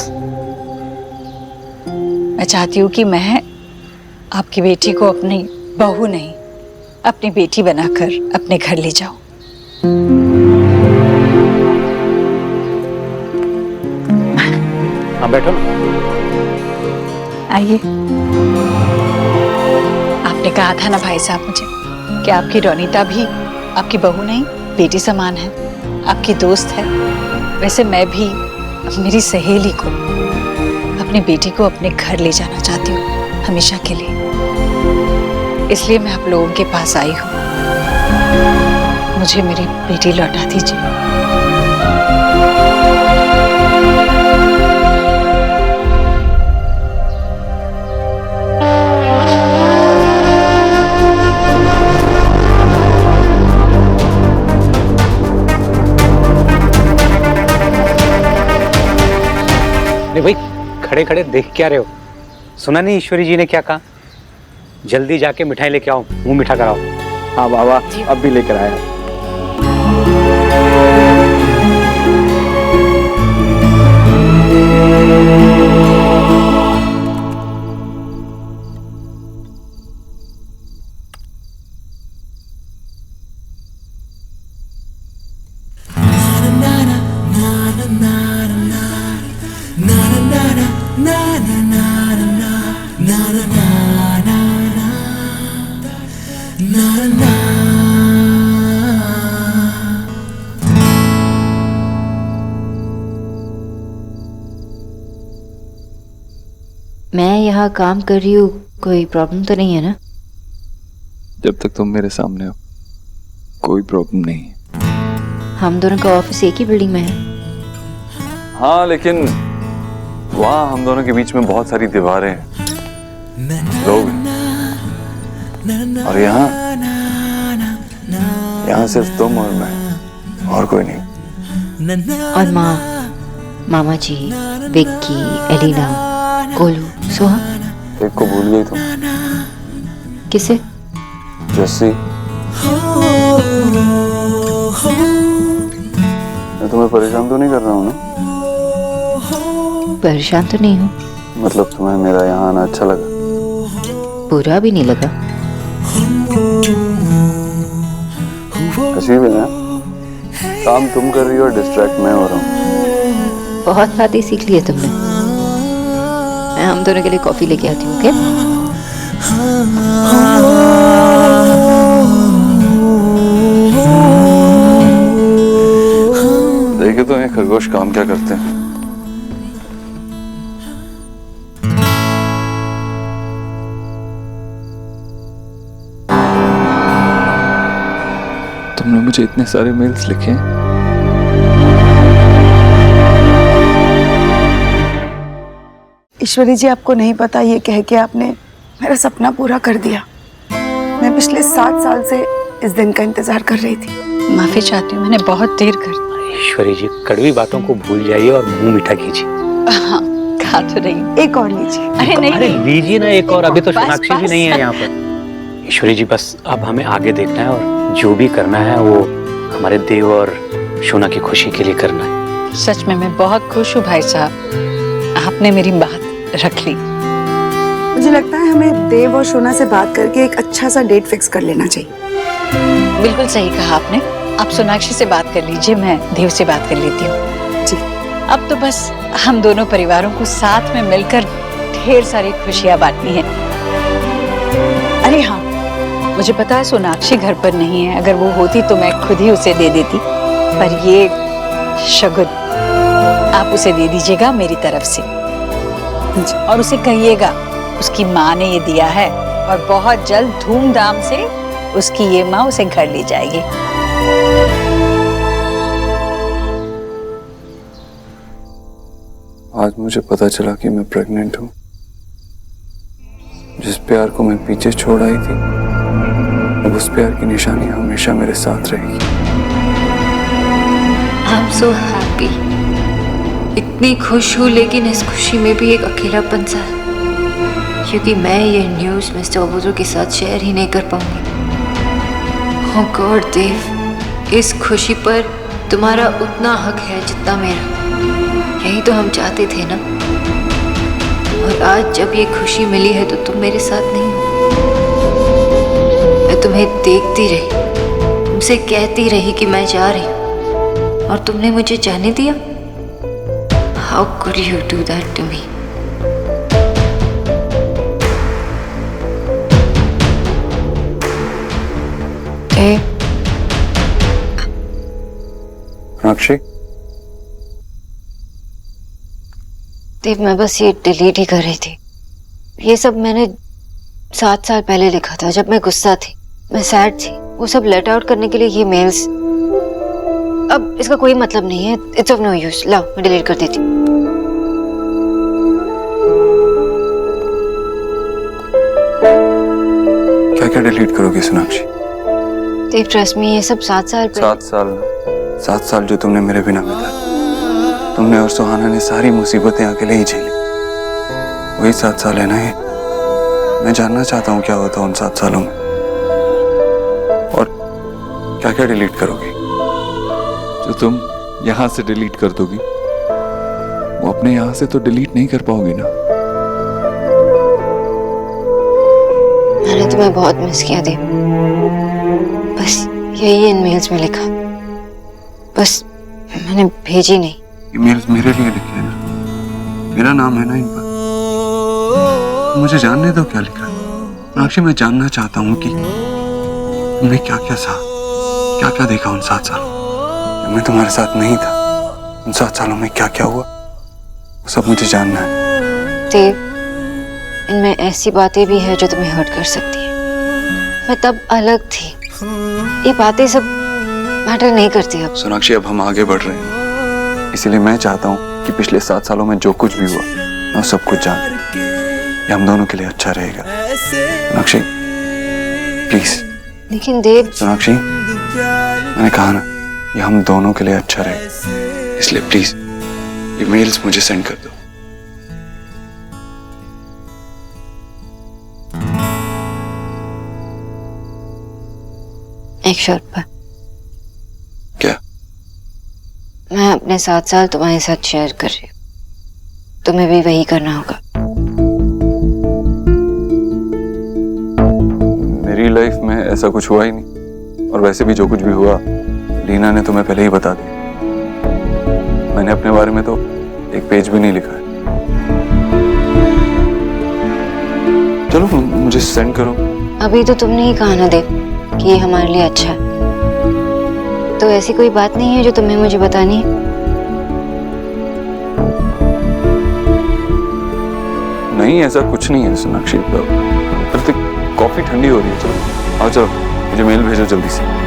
मैं चाहती हूँ कि मैं आपकी बेटी को अपनी बहू नहीं, अपनी बेटी बनाकर अपने घर ले जाऊं। हाँ, बैठो ना। आइए। आपने कहा था ना भाई साहब मुझे कि आपकी रोनीता भी आपकी बहू नहीं, बेटी समान है, आपकी दोस्त है। वैसे मैं भी मेरी सहेली को, अपनी बेटी को अपने घर ले जाना चाहती हूँ हमेशा के लिए। इसलिए मैं आप लोगों के पास आई हूँ। मुझे मेरी बेटी लौटा दीजिए। भाई, खड़े खड़े देख क्या रहे हो? सुना नहीं ईश्वरी जी ने क्या कहा? जल्दी जाके मिठाई लेके आओ, मुंह मीठा कराओ। हाँ बाबा, अब भी लेकर आया। मैं यहाँ काम कर रही हूँ, कोई प्रॉब्लम तो नहीं है ना? जब तक तुम मेरे सामने हो कोई प्रॉब्लम नहीं है। हम दोनों का ऑफिस एक ही बिल्डिंग में है। हाँ, लेकिन वहाँ हम दोनों के बीच में बहुत सारी दीवारें हैं, लोग हैं। और यहाँ सिर्फ तुम और मैं, और कोई नहीं। और माँ, मामा जी, विक्की, एलिना, गोलू, सोहा। एक को भूल गई तुम। किसे? जस्सी। मैं तुम्हें परेशान तो नहीं कर रहा हूँ ना? परेशान तो नहीं हूँ। मतलब तुम्हें मेरा यहाँ आना अच्छा लगा? बुरा भी नहीं लगा। अजीब है ना, काम तुम कर रही हो और डिस्ट्रैक्ट मैं हो रहा हूँ। बहुत बातें सीख ली है तुमने। मैं हम दोनों के लिए कॉफी लेके आती हूँ, ओके? देखे तो ये खरगोश काम क्या करते हैं। तुमने मुझे इतने सारे मेल्स लिखे हैं। ईश्वरी जी, आपको नहीं पता, ये कह के आपने मेरा सपना पूरा कर दिया। मैं पिछले 7 साल से इस दिन का इंतजार कर रही थी। माफी चाहती हूँ, मैंने बहुत देर कर दी। ईश्वरी जी, कड़वी बातों को भूल जाइए और मुंह मीठा कीजिए। हाँ, खा तो रही। एक और लीजिए। अरे नहीं, अरे लीजिए ना एक और, अभी तो बस, सोनाक्षी भी बस। नहीं है यहाँ पर। ईश्वरी जी, बस अब हमें आगे देखना है और जो भी करना है वो हमारे देव और शोना की खुशी के लिए करना है। सच में मैं बहुत खुश हूँ भाई साहब, आपने मेरी बात रख ली। मुझे लगता है हमें देव और शोना से बात करके एक अच्छा सा डेट फिक्स कर लेना चाहिए। बिल्कुल सही कहा आपने। आप सोनाक्षी से बात कर लीजिए, मैं देव से बात कर लेती हूँ। जी। अब तो बस हम दोनों परिवारों को साथ में मिलकर ढेर सारी खुशियाँ बांटनी है। अरे हाँ, मुझे पता है सोनाक्षी घर पर नहीं है, अगर वो होती तो मैं खुद ही उसे दे देती, पर ये शगुन आप उसे दे दीजिएगा मेरी तरफ से। और उसे कहिएगा उसकी माँ ने ये दिया है और बहुत जल्द धूमधाम से उसकी ये माँ उसे घर ले जाएगी। आज मुझे पता चला कि मैं प्रेग्नेंट हूँ। जिस प्यार को मैं पीछे छोड़ आई थी, अब उस प्यार की निशानी हमेशा मेरे साथ रहेगी। I am so happy. इतनी खुश हूँ, लेकिन इस खुशी में भी एक अकेलापन सा है, क्योंकि मैं ये न्यूज़ मिस्टर ओबोरो के साथ शेयर ही नहीं कर पाऊंगी। ओह गॉड देव, इस खुशी पर तुम्हारा उतना हक है जितना मेरा। यही तो हम चाहते थे ना। और आज जब ये खुशी मिली है तो तुम मेरे साथ नहीं हो। मैं तुम्हें देखती रही, तुमसे कहती रही कि मैं जा रही हूँ, और तुमने मुझे जाने दिया। How could you do that to me? Meenakshi, Dev, मैं बस ये डिलीट ही कर रही थी। ये सब मैंने 7 साल पहले लिखा था, जब मैं गुस्सा थी, मैं सैड थी। वो सब लेट आउट करने के लिए ये मेल्स। अब इसका कोई मतलब नहीं है। It's of no use. लाओ, मैं डिलीट कर देती हूँ। क्या क्या डिलीट करोगी सोनाक्षी? देव, ट्रस्ट मी, ये सब 7 साल पहले। 7 साल जो तुमने मेरे बिना बिताए। तुमने और सुहाना ने सारी मुसीबतें अकेले ही झेली। वही 7 साल है ना ये। मैं जानना चाहता हूँ क्या होता उन 7 सालों में। और क्या क्या डिलीट करोगी? जो तुम यहाँ से डिलीट कर दोगी, वो अपने यहाँ से तो डिलीट नहीं कर पाओगी ना। मैंने तुम्हें बहुत मिस किया देव। बस यही इन मेल्स में लिखा, बस मैंने भेजी नहीं। ईमेल्स मेरे लिए लिखे हैं ना, मेरा नाम है ना इन पर। मुझे जानने दो क्या लिखा है। मीनाक्षी, मैं जानना चाहता हूँ कि तुमने क्या क्या सहा, क्या क्या देखा उन 7 सालों में। मैं तुम्हारे साथ नहीं था, उन 7 सालों में क्या क्या हुआ, वो सब मुझे जानना है। देव, इनमें ऐसी बातें भी है जो तुम्हें हर्ट कर सकती है। मैं तब अलग थी। ये बातें सब मैटर नहीं करती अब। सोनाक्षी, अब हम आगे बढ़ रहे हैं, इसीलिए मैं चाहता हूँ कि पिछले 7 सालों में जो कुछ भी हुआ, मैं सब कुछ जान। ये हम दोनों के लिए अच्छा रहेगा। सोनाक्षी, प्लीज। लेकिन देव। सोनाक्षी, मैंने कहा ना, ये हम दोनों के लिए अच्छा रहेगा, इसलिए प्लीज ये मेल्स मुझे सेंड कर दो। एक शर्त पर। क्या? मैं अपने 7 साल तुम्हारे साथ शेयर कर रही हूँ, तुम्हें भी वही करना होगा। मेरी लाइफ में ऐसा कुछ हुआ ही नहीं, और वैसे भी जो कुछ भी हुआ लीना ने तुम्हें पहले ही बता दिया। मैंने अपने बारे में तो एक पेज भी नहीं लिखा है। चलो मुझे सेंड करो। अभी तो तुमने ही कहा ना देव कि ये हमारे लिए अच्छा है, तो ऐसी कोई बात नहीं है जो तुम्हें मुझे बतानी है। नहीं, ऐसा कुछ नहीं है सोनाक्षी। कॉफी ठंडी हो रही है। चलो आओ, चलो मुझे मेल भेजो जल्दी से।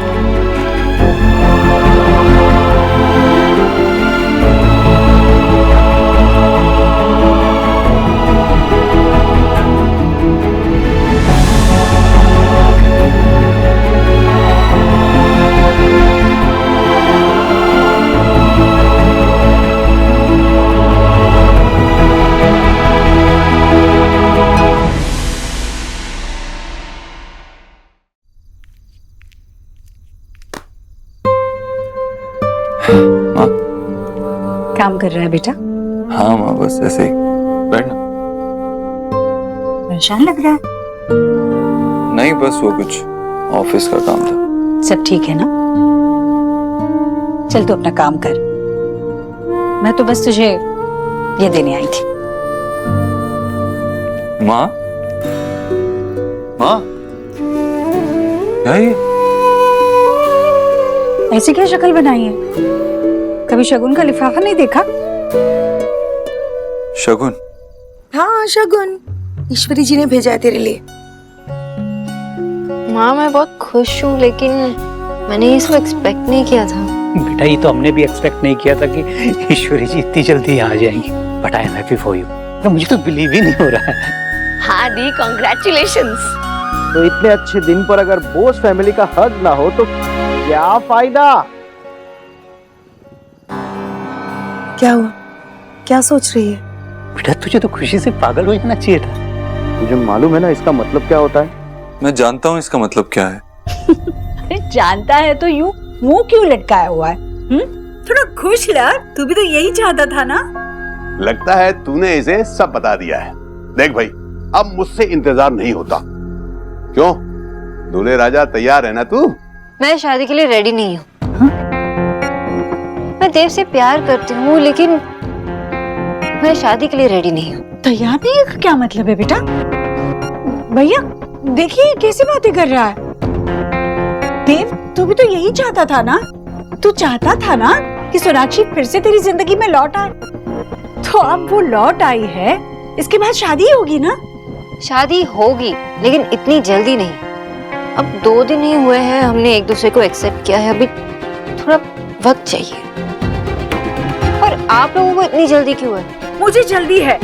माँ, काम कर रहा है बेटा? हाँ माँ, बस ऐसे ही। बैठना। परेशान लग रहा है। नहीं, बस वो कुछ ऑफिस का काम था। सब ठीक है ना? चल तू अपना काम कर, मैं तो बस तुझे ये देने आई थी। माँ, माँ, क्या ये? ऐसी क्या शक्ल बनाई है? कभी शगुन का लिफाफा नहीं देखा? शगुन? हाँ, शगुन ईश्वरी जी ने भेजा है तेरे लिए। माँ, मैं बहुत खुश हूँ, लेकिन मैंने ये सब एक्सपेक्ट नहीं किया था। बेटा ये तो हमने भी एक्सपेक्ट नहीं किया था कि ईश्वरी जी इतनी जल्दी यहाँ आ जाएंगी, but I am happy for you. तो मुझे तो बिलीव ही नहीं हो रहा है। हाँ दी, कॉन्ग्रेचुलेशंस। तो इतने अच्छे दिन पर अगर बोस फैमिली का हक ना हो तो क्या फायदा? क्या हुआ? क्या सोच रही है? बेटा तुझे तो खुशी से पागल हो जाना चाहिए था। तुझे मालूम है ना इसका मतलब क्या होता है? मैं जानता हूँ इसका मतलब क्या है। अरे जानता है तो यूं मुंह क्यों लटकाया हुआ है? थोड़ा खुश लग, तू भी तो यही चाहता था ना? लगता है तूने इसे सब बता दिया है। देख भाई, अब मुझसे इंतजार नहीं होता। क्यों, दूल्हे राजा तैयार है ना तू? मैं शादी के लिए रेडी नहीं हूँ। मैं देव से प्यार करती हूँ, लेकिन मैं शादी के लिए रेडी नहीं हूँ। तैयार नहीं है? क्या मतलब है बेटा? भैया देखिए कैसी बातें कर रहा है। देव, तू भी तो यही चाहता था ना? तू चाहता था ना कि सोनाक्षी फिर से तेरी जिंदगी में लौट आए? तो अब वो लौट आई है, इसके बाद शादी होगी ना? शादी होगी, लेकिन इतनी जल्दी नहीं। अब 2 दिन ही हुए हैं हमने एक दूसरे को एक्सेप्ट किया है, अभी थोड़ा वक्त चाहिए। और आप लोगों को इतनी जल्दी क्यों है? मुझे जल्दी है।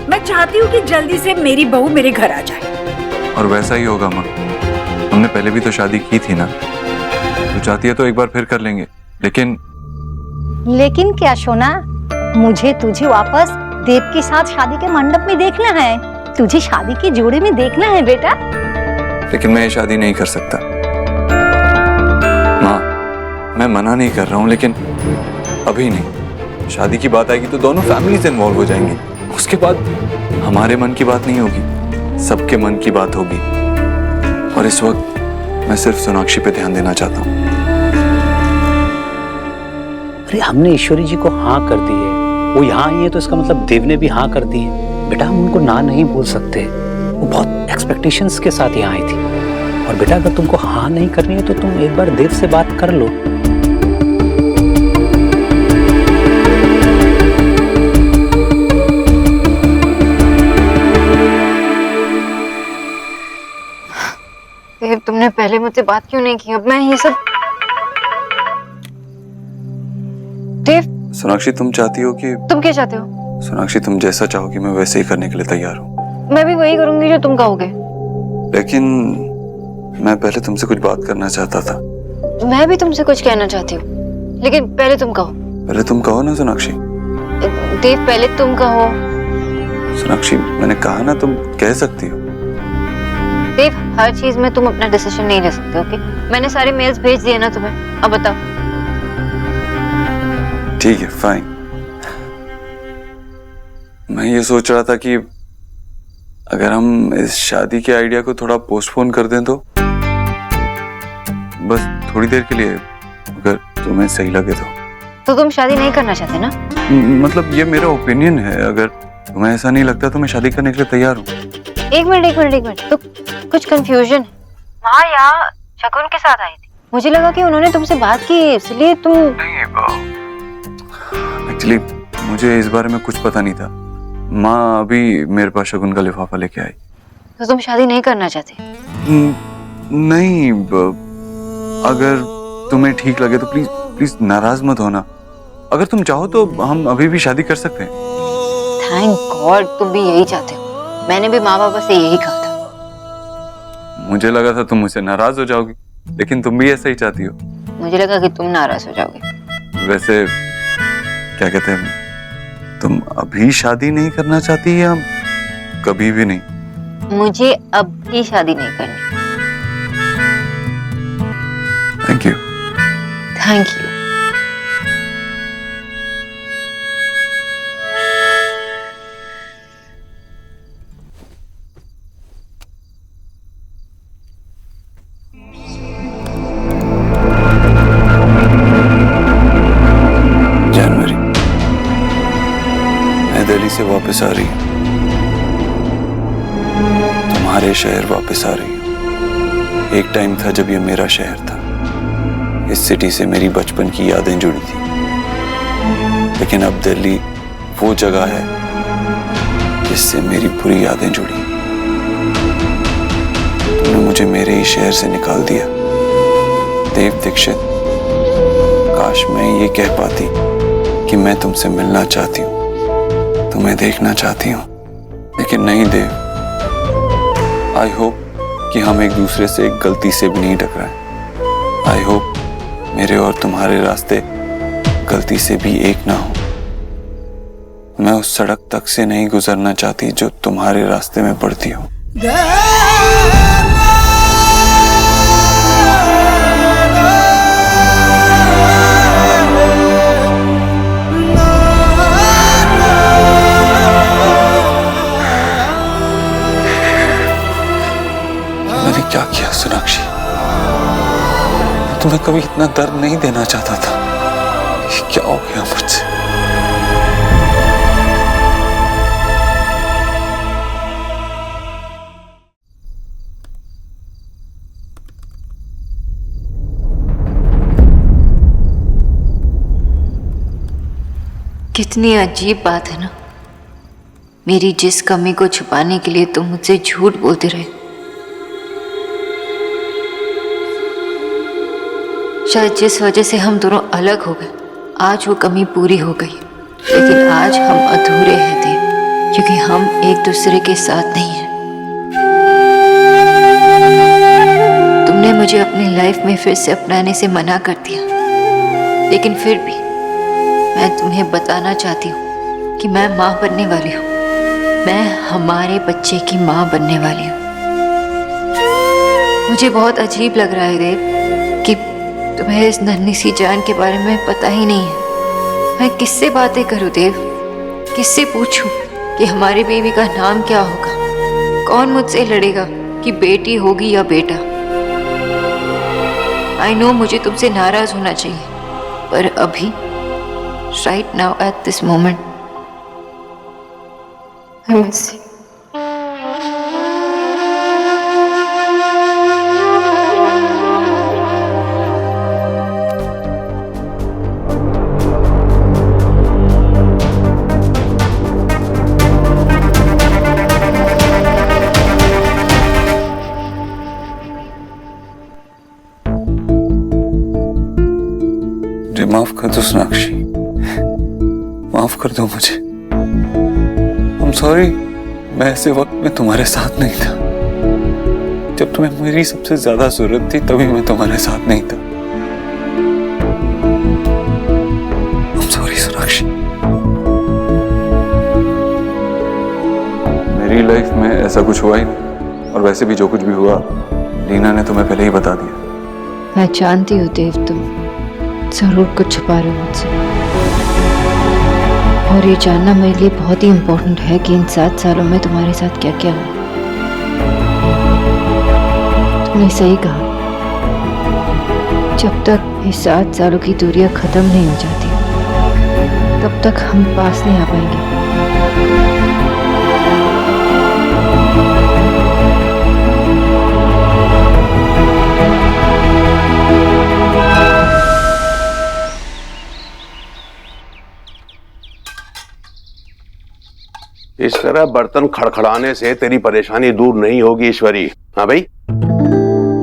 मैं चाहती हूँ कि जल्दी से मेरी बहू मेरे घर आ जाए। और वैसा ही होगा माँ, हमने पहले भी तो शादी की थी ना, तो चाहती है तो एक बार फिर कर लेंगे। लेकिन क्या सोना, मुझे तुझे वापस देव के साथ शादी के मंडप में देखना है। तुझे शादी के जोड़े में देखना है बेटा। लेकिन मैं ये शादी नहीं कर सकता माँ, मैं मना नहीं कर रहा हूँ, लेकिन अभी नहीं। शादी की बात आएगी तो दोनों फैमिलीज इन्वॉल्व हो जाएंगी। उसके बाद हमारे मन की बात नहीं होगी, सबके मन की बात होगी। और इस वक्त मैं सिर्फ सोनाक्षी पे ध्यान देना चाहता हूँ। अरे हमने ईश्वरी जी को हाँ कर दी है, वो यहाँ आई है तो इसका मतलब देव ने भी हाँ कर दी है। बेटा हम उनको ना नहीं बोल सकते, वो बहुत एक्सपेक्टेशंस के साथ यहाँ आई थी। और बेटा अगर तुमको हाँ नहीं करनी है तो तुम एक बार देव से बात कर लो। देव, तुमने पहले मुझसे बात क्यों नहीं की? अब मैं ये सब देव, सोनाक्षी तुम चाहती हो कि तुम क्या चाहते हो? सोनाक्षी तुम जैसा चाहोगी मैं वैसे ही करने के लिए तैयार हूँ। मैं भी वही करूंगी जो तुम कहोगे। लेकिन मैं पहले तुमसे कुछ बात करना चाहता था। मैं भी तुमसे कुछ कहना चाहती हूँ, लेकिन पहले तुम कहो। पहले तुम कहो ना सोनाक्षी। देव पहले तुम कहो। सोनाक्षी मैंने कहा ना, तुम कह सकती हो। देव, हर चीज में तुम अपना डिसीजन नहीं ले सकते, ओके? मैंने सारे मेल्स भेज दिए ना तुम्हें, अब बताओ। ठीक है, फाइन। मैं ये सोच रहा था कि अगर हम इस शादी के आइडिया को थोड़ा पोस्टपोन कर दें तो, बस थोड़ी देर के लिए, अगर तुम्हें सही लगे तो तुम शादी नहीं करना चाहते ना? मतलब ये मेरा ओपिनियन है, अगर तुम्हें ऐसा नहीं लगता तो मैं शादी करने के लिए तैयार हूँ। एक मिनट, तो कुछ कंफ्यूजन है। माँ यहाँ शगुन के साथ आई थी, मुझे लगा कि उन्होंने तुमसे बात की, इसलिए तुम। एक्चुअली मुझे इस बारे में कुछ पता नहीं था। माँ अभी मेरे पास शगुन का लिफाफा लेके आई। तो तुम शादी नहीं करना चाहते? नहीं, अगर तुम्हें ठीक लगे तो प्लीज प्लीज नाराज मत होना। अगर तुम चाहो तो हम अभी भी शादी कर सकते हैं। थैंक गॉड तुम भी यही चाहते हो। मैंने भी माँ बाबा से यही कहा था। मुझे लगा था तुम मुझसे नाराज हो जाओगी, लेकिन तुम भी ऐसा ही चाहती हो। मुझे लगा कि तुम नाराज हो जाओगे। वैसे क्या कहते हैं, तुम अभी शादी नहीं करना चाहती या कभी भी नहीं? मुझे अब भी शादी नहीं करनी। Thank you. Thank you. जनवरी, मैं दिल्ली से वापस आ रही हूँ, तुम्हारे शहर वापस आ रही हूँ। एक टाइम था जब ये मेरा शहर था, इस सिटी से मेरी बचपन की यादें जुड़ी थी, लेकिन अब दिल्ली वो जगह है जिससे मेरी पूरी यादें जुड़ी। तुमने मुझे मेरे ही शहर से निकाल दिया। देव दीक्षित, काश मैं ये कह पाती कि मैं तुमसे मिलना चाहती हूँ, तुम्हें देखना चाहती हूँ, लेकिन नहीं देव। आई होप कि हम एक दूसरे से एक गलती से भी नहीं टकराएं। आई होप मेरे और तुम्हारे रास्ते गलती से भी एक ना हो। मैं उस सड़क तक से नहीं गुजरना चाहती जो तुम्हारे रास्ते में पड़ती हो। मैंने क्या किया सोनाक्षी? मैं तुम्हें कभी इतना दर्द नहीं देना चाहता था। क्या हो गया मुझसे? कितनी अजीब बात है ना, मेरी जिस कमी को छुपाने के लिए तुम मुझसे झूठ बोलते रहे। शायद जिस वजह से हम दोनों अलग हो गए, आज वो कमी पूरी हो गई। लेकिन आज हम अधूरे हैं देव, क्योंकि हम एक दूसरे के साथ नहीं हैं। तुमने मुझे अपनी लाइफ में फिर से अपनाने से मना कर दिया, लेकिन फिर भी मैं तुम्हें बताना चाहती हूँ कि मैं माँ बनने वाली हूँ। मैं हमारे बच्चे की माँ बनने वाली हूँ। मुझे बहुत अजीब लग रहा है देव कि तुम्हें इस नन्ही सी जान के बारे में पता ही नहीं है। मैं किससे बातें करूँ देव? किससे पूछूं कि हमारी बेबी का नाम क्या होगा? कौन मुझसे लड़ेगा कि बेटी होगी या बेटा? आई नो मुझे तुमसे नाराज होना चाहिए, पर अभी right now at this moment I miss you. माफ कर दो सोनाक्षी, माफ कर दो मुझे। I'm sorry, मैं ऐसे वक्त में तुम्हारे साथ नहीं था। जब तुम्हें मेरी सबसे ज्यादा जरूरत थी तभी मैं तुम्हारे साथ नहीं था। I'm sorry Sonakshi. मेरी लाइफ में ऐसा कुछ हुआ ही नहीं, और वैसे भी जो कुछ भी हुआ लीना ने तुम्हें पहले ही बता दिया। मैं जानती हूँ देव, तुम जरूर कुछ छुपा रहे हो मुझसे, और ये जानना मेरे लिए बहुत ही इम्पोर्टेंट है कि इन 7 सालों में तुम्हारे साथ क्या क्या हुआ। तुमने सही कहा, जब तक ये 7 सालों की दूरियां खत्म नहीं हो जाती तब तक हम पास नहीं आ पाएंगे। इस तरह बर्तन खड़खड़ाने से तेरी परेशानी दूर नहीं होगी ईश्वरी। हाँ भाई?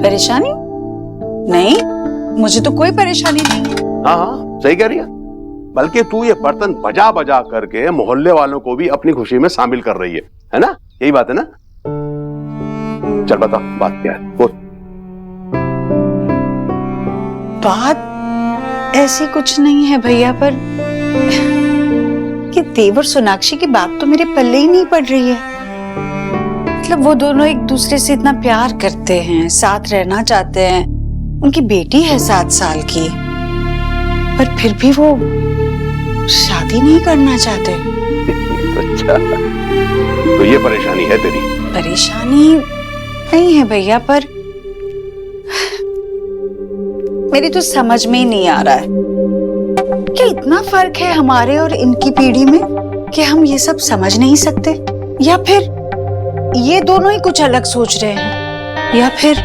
परेशानी नहीं, मुझे तो कोई परेशानी नहीं। हाँ हाँ सही कह रही है, बल्कि तू ये बर्तन बजा बजा करके मोहल्ले वालों को भी अपनी खुशी में शामिल कर रही है ना? यही बात है ना? चल बता बात क्या है? बोल। बात ऐसी कुछ नहीं है भैया, पर कि देव और सोनाक्षी की बात तो मेरे पल्ले ही नहीं पड़ रही है। मतलब वो दोनों एक दूसरे से इतना प्यार करते हैं, साथ रहना चाहते हैं, उनकी बेटी है 7 साल की, पर फिर भी वो शादी नहीं करना चाहते। अच्छा, तो ये परेशानी है तेरी? परेशानी नहीं है भैया, पर मेरी तो समझ में ही नहीं आ रहा है, क्या इतना फर्क है हमारे और इनकी पीढ़ी में कि हम ये सब समझ नहीं सकते, या फिर ये दोनों ही कुछ अलग सोच रहे हैं, या फिर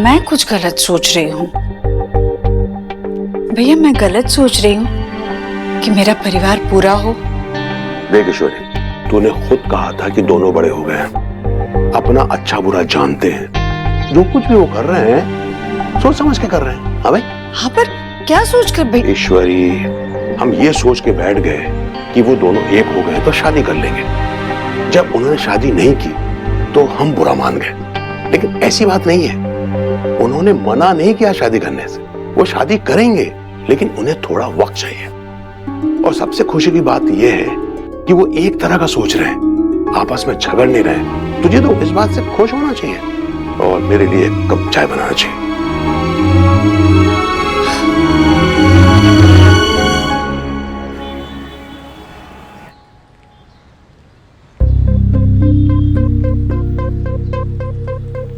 मैं कुछ गलत सोच रही हूँ। भैया मैं गलत सोच रही हूँ कि मेरा परिवार पूरा हो। देख ईश्वरी, तूने खुद कहा था कि दोनों बड़े हो गए हैं, अपना अच्छा बुरा जानते हैं, जो कुछ भी वो कर रहे हैं सोच समझ के कर रहे हैं। हाँ भाई? हाँ, पर क्या सोच कर बैठ? ईश्वरी, हम ये सोच के बैठ गए कि वो दोनों एक हो गए तो शादी कर लेंगे। जब उन्होंने शादी नहीं की तो हम बुरा मान गए, लेकिन ऐसी बात नहीं है। उन्होंने मना नहीं किया शादी करने से, वो शादी करेंगे, लेकिन उन्हें थोड़ा वक्त चाहिए। और सबसे खुशी की बात यह है कि वो एक तरह का सोच रहे हैं, आपस में झगड़ नहीं रहे। तुझे तो इस बात से खुश होना चाहिए और मेरे लिए एक कप चाय बनाना चाहिए।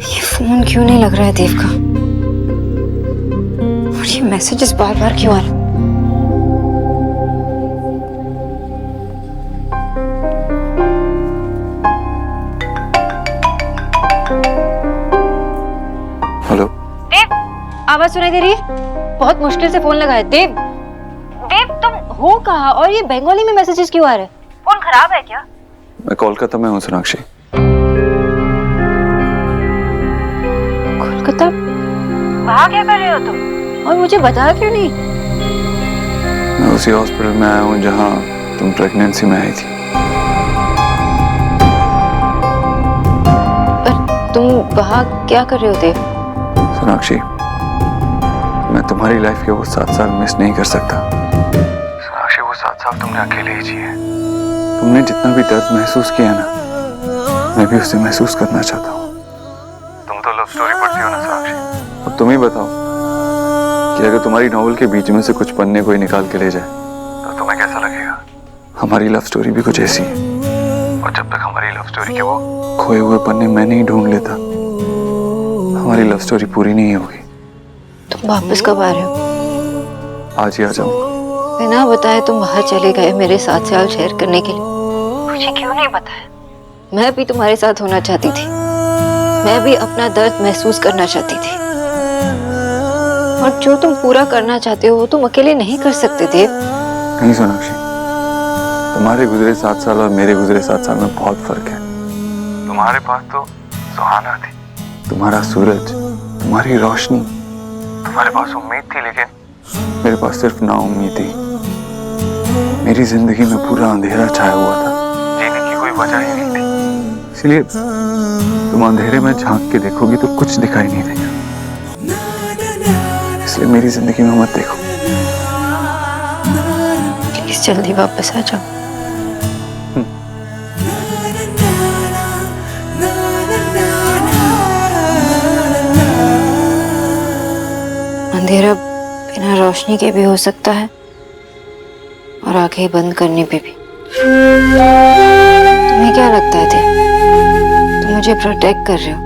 ये फोन क्यों नहीं लग रहा है देव का? और ये मैसेजेस बार बार क्यों आ रहे? हेलो देव, आवाज सुनाई दे रही है? बहुत मुश्किल से फोन लगाया। देव, देव तुम हो कहाँ? और ये बंगाली में मैसेजेस क्यों आ रहे हैं? फोन खराब है क्या? मैं कोलकाता में हूँ सोनाक्षी। कोलकाता? वहाँ क्या कर रहे हो तुम? और मुझे बताया क्यों नहीं? मैं उसी हॉस्पिटल में आया हूँ जहाँ तुम प्रेगनेंसी में आई थी। तुम वहाँ क्या कर रहे हो देव? सोनाक्षी, मैं तुम्हारी लाइफ के वो 7 साल मिस नहीं कर सकता। सोनाक्षी, वो 7 साल तुमने अकेले ही जिए। तुमने जितना भी दर्द महसूस किया ना, मैं भी उसे महसूस करना चाहता हूँ। तुम तो लव स्टोरी पढ़ती हो ना सोनाक्षी, अब तुम ही बताओ कि अगर तुम्हारी नॉवल के बीच में से कुछ पन्ने कोई निकाल के ले जाए तो तुम्हें कैसा लगेगा? हमारी लव स्टोरी भी कुछ ऐसी है, और जब तक हमारी लव स्टोरी के वो खोए हुए पन्ने मैं नहीं ढूंढ लेता, हमारी लव स्टोरी पूरी नहीं होगी। तुम वापस कब आ रहे हो? आज ही आ जाऊंगा। बिना बताए तुम बाहर चले गए मेरे 7 साल शेयर करने के लिए। मुझे क्यों नहीं बताया? मैं भी तुम्हारे साथ होना चाहती थी, मैं भी अपना दर्द महसूस करना चाहती थी। और जो तुम पूरा करना चाहते हो वो तुम अकेले नहीं कर सकते देव। नहीं सोनाक्षी, तुम्हारे गुजरे 7 साल और मेरे गुजरे 7 साल में बहुत फर्क है। तुम्हारे पास तो सुहाना थी, तुम्हारा सूरज, तुम्हारी रोशनी, तुम्हारे पास उम्मीद थी, लेकिन मेरे पास सिर्फ नाउम्मीद थी। मेरी जिंदगी में पूरा अंधेरा छाया हुआ था, जीने की कोई वजह ही नहीं थी। इसलिए तुम अंधेरे में झांक के देखोगी तो कुछ दिखाई नहीं देगा, इसलिए मेरी जिंदगी में मत देखो। प्लीज जल्दी वापस आ जाओ। अंधेरा बिना रोशनी के भी हो सकता है और आंखें बंद करने पे भी। तुम्हें क्या लगता है देव, तुम मुझे प्रोटेक्ट कर रहे हो?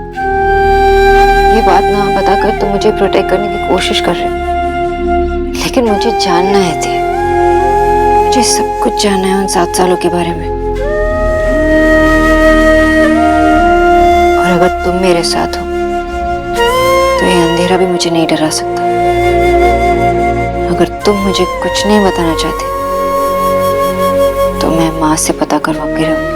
ये बात ना बताकर तुम मुझे प्रोटेक्ट करने की कोशिश कर रहे हो, लेकिन मुझे जानना है देव, मुझे सब कुछ जानना है उन 7 सालों के बारे में। और अगर तुम मेरे साथ हो तो ये अंधेरा भी मुझे नहीं डरा सकता। अगर तुम मुझे कुछ नहीं बताना चाहते तो मैं माँ से पता करवा के रहूंगी।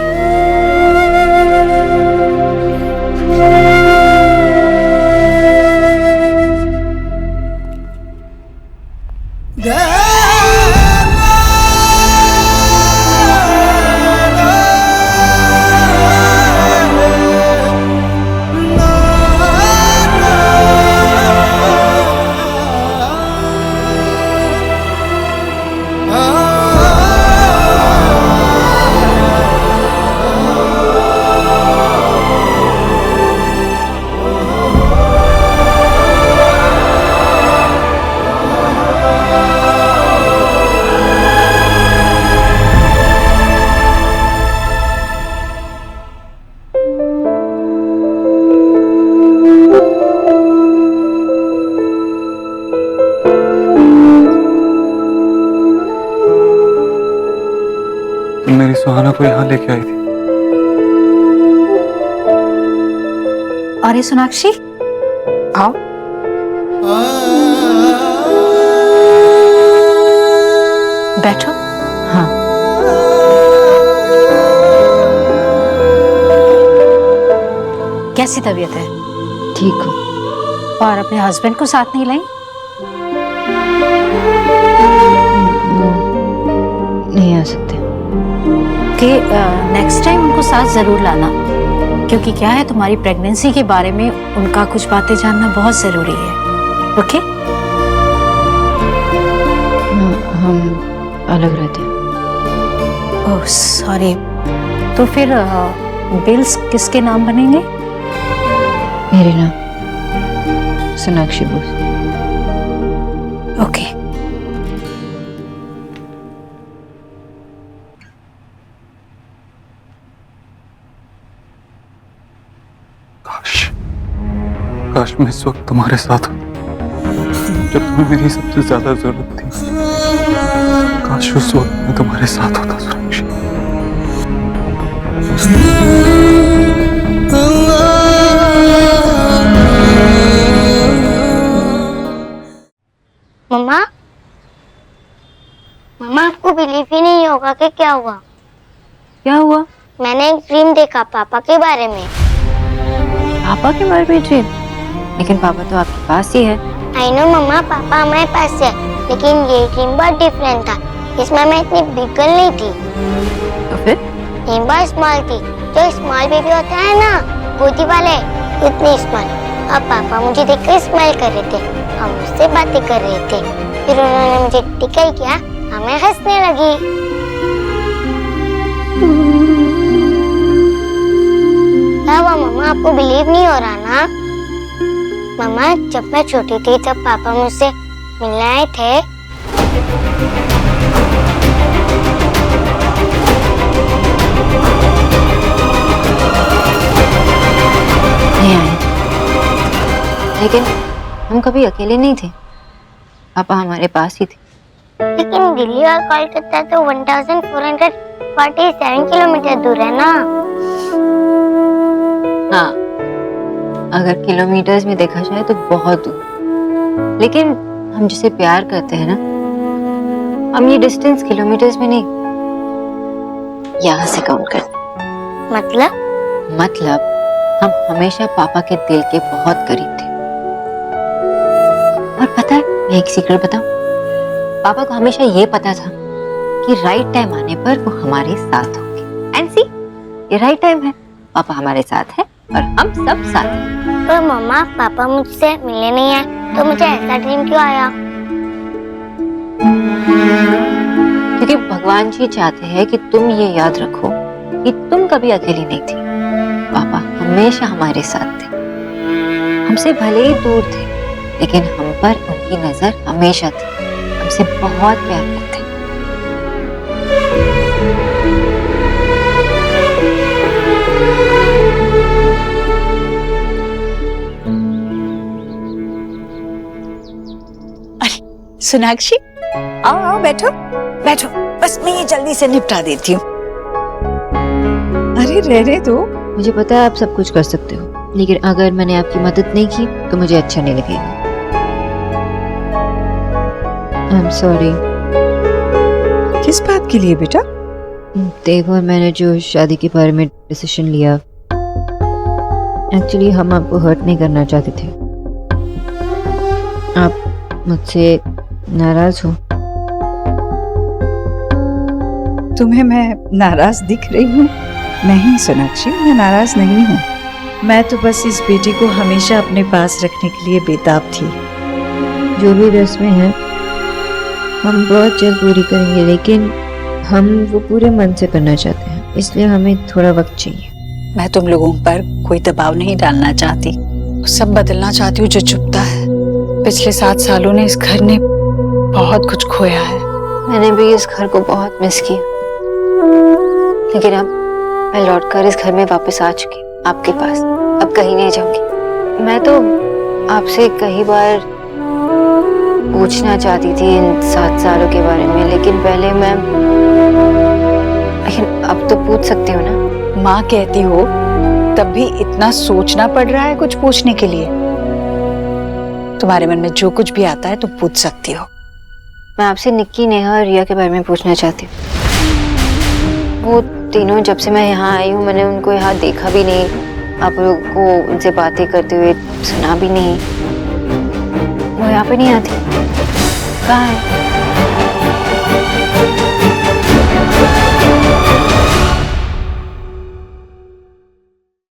मेरी सुहाना को यहाँ लेके आई थी। अरे सोनाक्षी, आओ। बैठो। हाँ। कैसी तबीयत है? ठीक हूँ। और अपने हस्बैंड को साथ नहीं लाई? ओके, नेक्स्ट टाइम उनको साथ जरूर लाना, क्योंकि क्या है तुम्हारी प्रेगनेंसी के बारे में उनका कुछ बातें जानना बहुत जरूरी है। ओके? हम अलग रहते हैं। ओह सॉरी, तो फिर बिल्स किसके नाम बनेंगे? मेरे नाम सोनाक्षी बोस। ओके। काश मैं इस वक्त तुम्हारे साथ हूं, जब तुम्हें मेरी सबसे ज्यादा जरूरत थी। काश उस वक्त मैं तुम्हारे साथ होता सोनाक्षी। मम्मा, मम्मा आपको बिलीव ही नहीं होगा कि क्या हुआ। क्या हुआ? मैंने एक ड्रीम देखा पापा के बारे में। पापा के बारे में ड्रीम? लेकिन पापा तो आपके पास ही है। आई नो मम्मा, पापा हमारे पास है, लेकिन ये ड्रीम बहुत डिफरेंट था। इसमें मैं इतनी बिग गर्ल नहीं थी। तो फिर? ये बहुत स्मॉल थी, जो स्मॉल बेबी होता है ना, गोदी वाले, उतनी स्मॉल। अब पापा मुझे देखकर स्माइल कर रहे थे, हम मुझसे बातें कर रहे थे। फिर उन्होंने मुझे टिकल किया, हमें हंसने लगी। क्या हुआ मम्मा, आपको बिलीव नहीं हो रहा ना? मम्मा, जब मैं छोटी थी तब पापा मुझसे मिलने आए थे। नहीं आए, लेकिन हम कभी अकेले नहीं थे। पापा हमारे पास ही थे। लेकिन दिल्ली और कोलकाता तो 1447 किलोमीटर दूर है ना। हाँ, अगर किलोमीटर्स में देखा जाए तो बहुत दूर। लेकिन हम जिसे प्यार करते हैं ना, हम ये डिस्टेंस किलोमीटर्स में नहीं, यहाँ से काउंट करते हैं। मतलब हम हमेशा पापा के दिल के बहुत करीब थे। और पता है, मैं एक सीक्रेट बताऊं? पापा को हमेशा ये पता था कि राइट टाइम आने पर वो हमारे साथ होंगे। एंड सी, ये राइट टाइम है, पापा हमारे साथ हैं और हम सब साथ हैं। पर मम्मा, पापा मुझसे मिलने नहीं आए, तो मुझे ऐसा ड्रीम क्यों आया? क्योंकि भगवान जी चाहते हैं कि तुम ये याद रखो कि तुम कभी अकेली नहीं थी। पापा हमेशा हमारे साथ थे। हमसे भले ही दूर थे, लेकिन हम पर उनकी नजर हमेशा थी। हमसे बहुत प्यार करते हैं। सोनाक्षी, आओ आओ, बैठो बैठो, बस मैं ये जल्दी से निपटा देती हूँ। अरे रहने दो। मुझे पता है आप सब कुछ कर सकते हो, लेकिन अगर मैंने आपकी मदद नहीं की तो मुझे अच्छा नहीं लगेगा। आई एम सॉरी। किस बात के लिए बेटा? देव और मैंने जो शादी के बारे में डिसीजन लिया, एक्चुअली हम आपको हर्ट नहीं करना चाहते थे। आप मुझसे नाराज हो? तुम्हें मैं नाराज दिख रही हूँ? नहीं सोनाक्षी, मैं नाराज नहीं हूँ। मैं तो बस इस बेटी को हमेशा अपने पास रखने के लिए बेताब थी। जो भी रस्में हैं हम बहुत जल्द पूरी करेंगे, लेकिन हम वो पूरे मन से करना चाहते हैं, इसलिए हमें थोड़ा वक्त चाहिए। मैं तुम लोगों पर कोई दबाव नहीं डालना चाहती, सब बदलना चाहती हूँ जो चुभता है। पिछले 7 सालों ने इस घर ने बहुत कुछ खोया है। मैंने भी इस घर को बहुत मिस किया, लेकिन अब मैं लौटकर इस घर में वापस आ चुकी, आपके पास। अब कहीं नहीं जाऊंगी। मैं तो आपसे कई बार पूछना चाहती थी इन 7 सालों के बारे में, लेकिन अब तो पूछ सकती हूँ ना। माँ कहती हो तब भी इतना सोचना पड़ रहा है कुछ पूछने के लिए? तुम्हारे मन में जो कुछ भी आता है तुम पूछ सकती हो। मैं आपसे निक्की, नेहा और रिया के बारे में पूछना चाहती हूँ। वो तीनों जब से मैं यहाँ आई हूँ, मैंने उनको यहाँ देखा भी नहीं, आप लोग को उनसे बातें करते हुए सुना भी नहीं। वो यहाँ पे नहीं आती, कहाँ है?